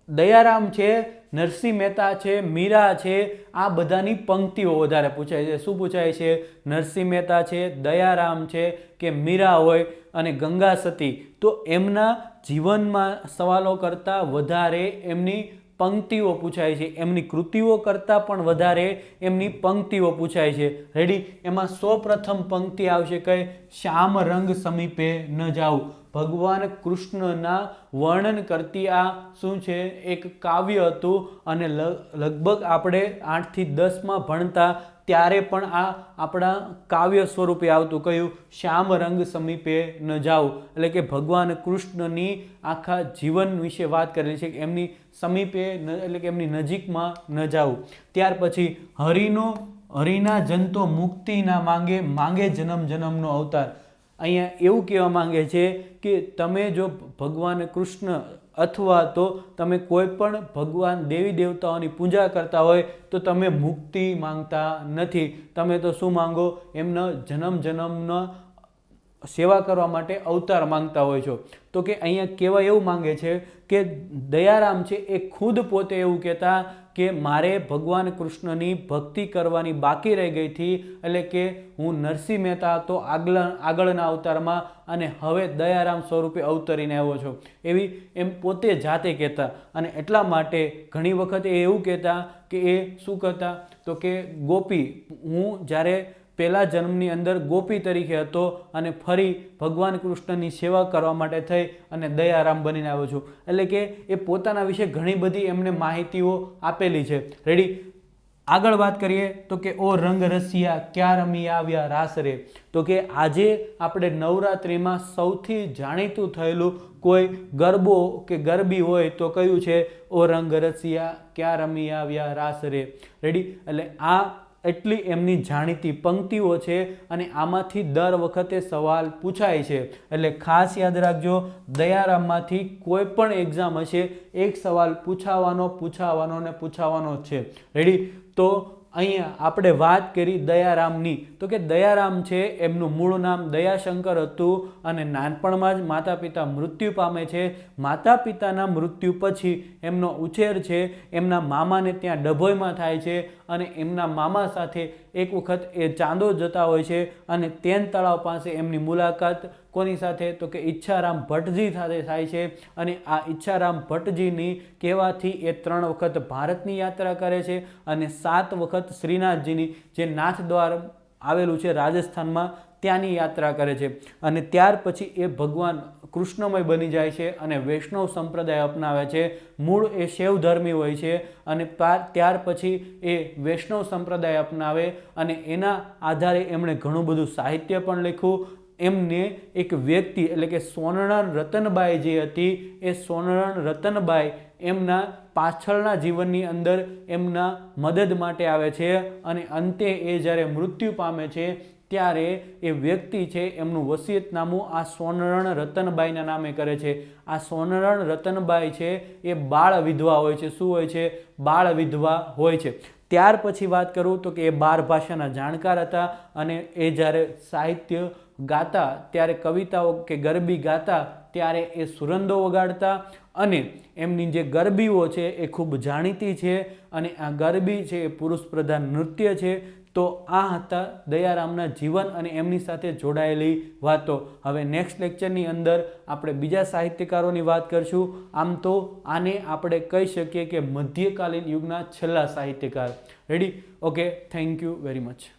દયારામ છે, નરસિંહ મહેતા છે, મીરા છે, આ બધાની પંક્તિઓ વધારે પૂછાય છે. શું પૂછાય છે? નરસિંહ મહેતા છે, દયારામ છે કે મીરા હોય અને ગંગા સતી, તો એમના જીવનમાં સવાલો કરતાં વધારે એમની પંક્તિઓ પૂછાય છે. એમની કૃતિઓ કરતાં પણ વધારે એમની પંક્તિઓ પૂછાય છે. રેડી? એમાં સૌપ્રથમ પંક્તિ આવશે કઈ? શ્યામ રંગ સમીપે ન જાવું. ભગવાન કૃષ્ણના વર્ણન કરતી આ શું છે? એક કાવ્ય હતું. અને લગભગ આપણે 8 થી 10માં ભણતા ત્યારે પણ આ આપણા કાવ્ય સ્વરૂપે આવતું. કયું? શ્યામ રંગ સમીપે ન જાવું. એટલે કે ભગવાન કૃષ્ણની આખા જીવન વિશે વાત કરેલી છે કે એમની સમીપે એટલે કે એમની નજીકમાં ન જાવું. ત્યાર પછી હરિના જનતો મુક્તિ ના માંગે, માંગે જન્મ જન્મનો અવતાર. અહીંયા એવું કહેવા માંગે છે કે તમે જો ભગવાન કૃષ્ણ અથવા તો તમે કોઈ પણ ભગવાન દેવી દેવતાઓની પૂજા કરતા હોય તો તમે મુક્તિ માંગતા નથી. તમે તો શું માંગો? એમનો જન્મ જન્મનો સેવા કરવા માટે અવતાર માંગતા હોય છો. તો કે અહીંયા કહેવા એવું માંગે છે કે દયારામ છે એ ખુદ પોતે એવું કહેતા કે મારે ભગવાન કૃષ્ણની ભક્તિ કરવાની બાકી રહી ગઈ હતી. એટલે કે હું નરસિંહ મહેતા હતો આગળના અવતારમાં અને હવે દયારામ સ્વરૂપે અવતરીને આવ્યો છું, એવી એમ પોતે જાતે કહેતા. અને એટલા માટે ઘણી વખત એ એવું કહેતા કે એ શું કરતા? તો કે ગોપી, હું જ્યારે પહેલા જન્મની અંદર ગોપી તરીકે હતો અને ફરી ભગવાન કૃષ્ણની સેવા કરવા માટે થઈ અને દયારામ બનીને આવ્યો છું. એટલે કે એ પોતાના વિશે ઘણી બધી એમને માહિતીઓ આપેલી છે. રેડી? આગળ વાત કરીએ તો કે ઓ રંગ રસિયા ક્યાં રમી આવ્યા રાસ રે, તો કે આજે આપણે નવરાત્રિમાં સૌથી જાણીતું થયેલું કોઈ ગરબો કે ગરબી હોય તો કયું છે? ઓ રંગ રસિયા ક્યાં રમી આવ્યા રાસ રે. રેડી? એટલે આ એટલી એમની જાણીતી પંક્તિઓ છે અને આમાંથી દર વખતે સવાલ પૂછાય છે. એટલે ખાસ યાદ રાખજો, દયારામમાંથી કોઈ પણ એક્ઝામ હશે એક સવાલ પૂછાવાનો જ છે. રેડી? તો અહીંયા આપણે વાત કરી દયારામની, તો કે દયારામ છે એમનું મૂળ નામ દયાશંકર હતું અને નાનપણમાં જ માતા પિતા મૃત્યુ પામે છે. માતા પિતાના મૃત્યુ પછી એમનો ઉછેર છે એમના મામાને ત્યાં ડભોઈમાં થાય છે અને એમના મામા સાથે એક વખત એ ચાંદોદ જતા હોય છે અને તેન તળાવ પાસે એમની મુલાકાત કોની સાથે? તો કે ઈચ્છારામ ભટ્ટજી સાથે થાય છે અને આ ઈચ્છારામ ભટ્ટજીની કહેવાથી એ 3 વખત ભારતની યાત્રા કરે છે અને 7 વખત શ્રીનાથજીની જે નાથદ્વાર આવેલું છે રાજસ્થાનમાં ત્યાંની યાત્રા કરે છે. અને ત્યાર પછી એ ભગવાન કૃષ્ણમય બની જાય છે અને વૈષ્ણવ સંપ્રદાય અપનાવે છે. મૂળ એ શૈવ ધર્મી હોય છે અને ત્યાર પછી એ વૈષ્ણવ સંપ્રદાય અપનાવે અને એના આધારે એમણે ઘણું બધું સાહિત્ય પણ લખ્યું. એમને એક વ્યક્તિ એટલે કે સોનરણ રતનબાઈ જે હતી એ સોનરણ રતનબાઈ એમના પાછળના જીવનની અંદર એમના મદદ માટે આવે છે અને અંતે એ જ્યારે મૃત્યુ પામે છે ત્યારે એ વ્યક્તિ છે એમનું વસિયતનામું આ સોનરણ રતનબાઈના નામે કરે છે. આ સોનરણ રતનબાઈ છે એ બાળ વિધવા હોય છે. શું હોય છે? બાળ વિધવા હોય છે. ત્યાર પછી વાત કરું તો કે એ 12 ભાષાના જાણકાર હતા અને એ જ્યારે સાહિત્ય ગાતા ત્યારે કવિતાઓ કે ગરબી ગાતા ત્યારે એ સુરંદો વગાડતા અને એમની જે ગરબીઓ છે એ ખૂબ જાણીતી છે અને આ ગરબી છે એ પુરુષ પ્રધાન નૃત્ય છે. તો આ હતા દયારામના જીવન અને એમની સાથે જોડાયેલી વાતો. હવે નેક્સ્ટ લેક્ચરની અંદર આપણે બીજા સાહિત્યકારોની વાત કરશું. આમ તો આને આપણે કહી શકીએ કે મધ્યકાલીન યુગના છેલ્લા સાહિત્યકાર. Ready? Okay, thank you very much.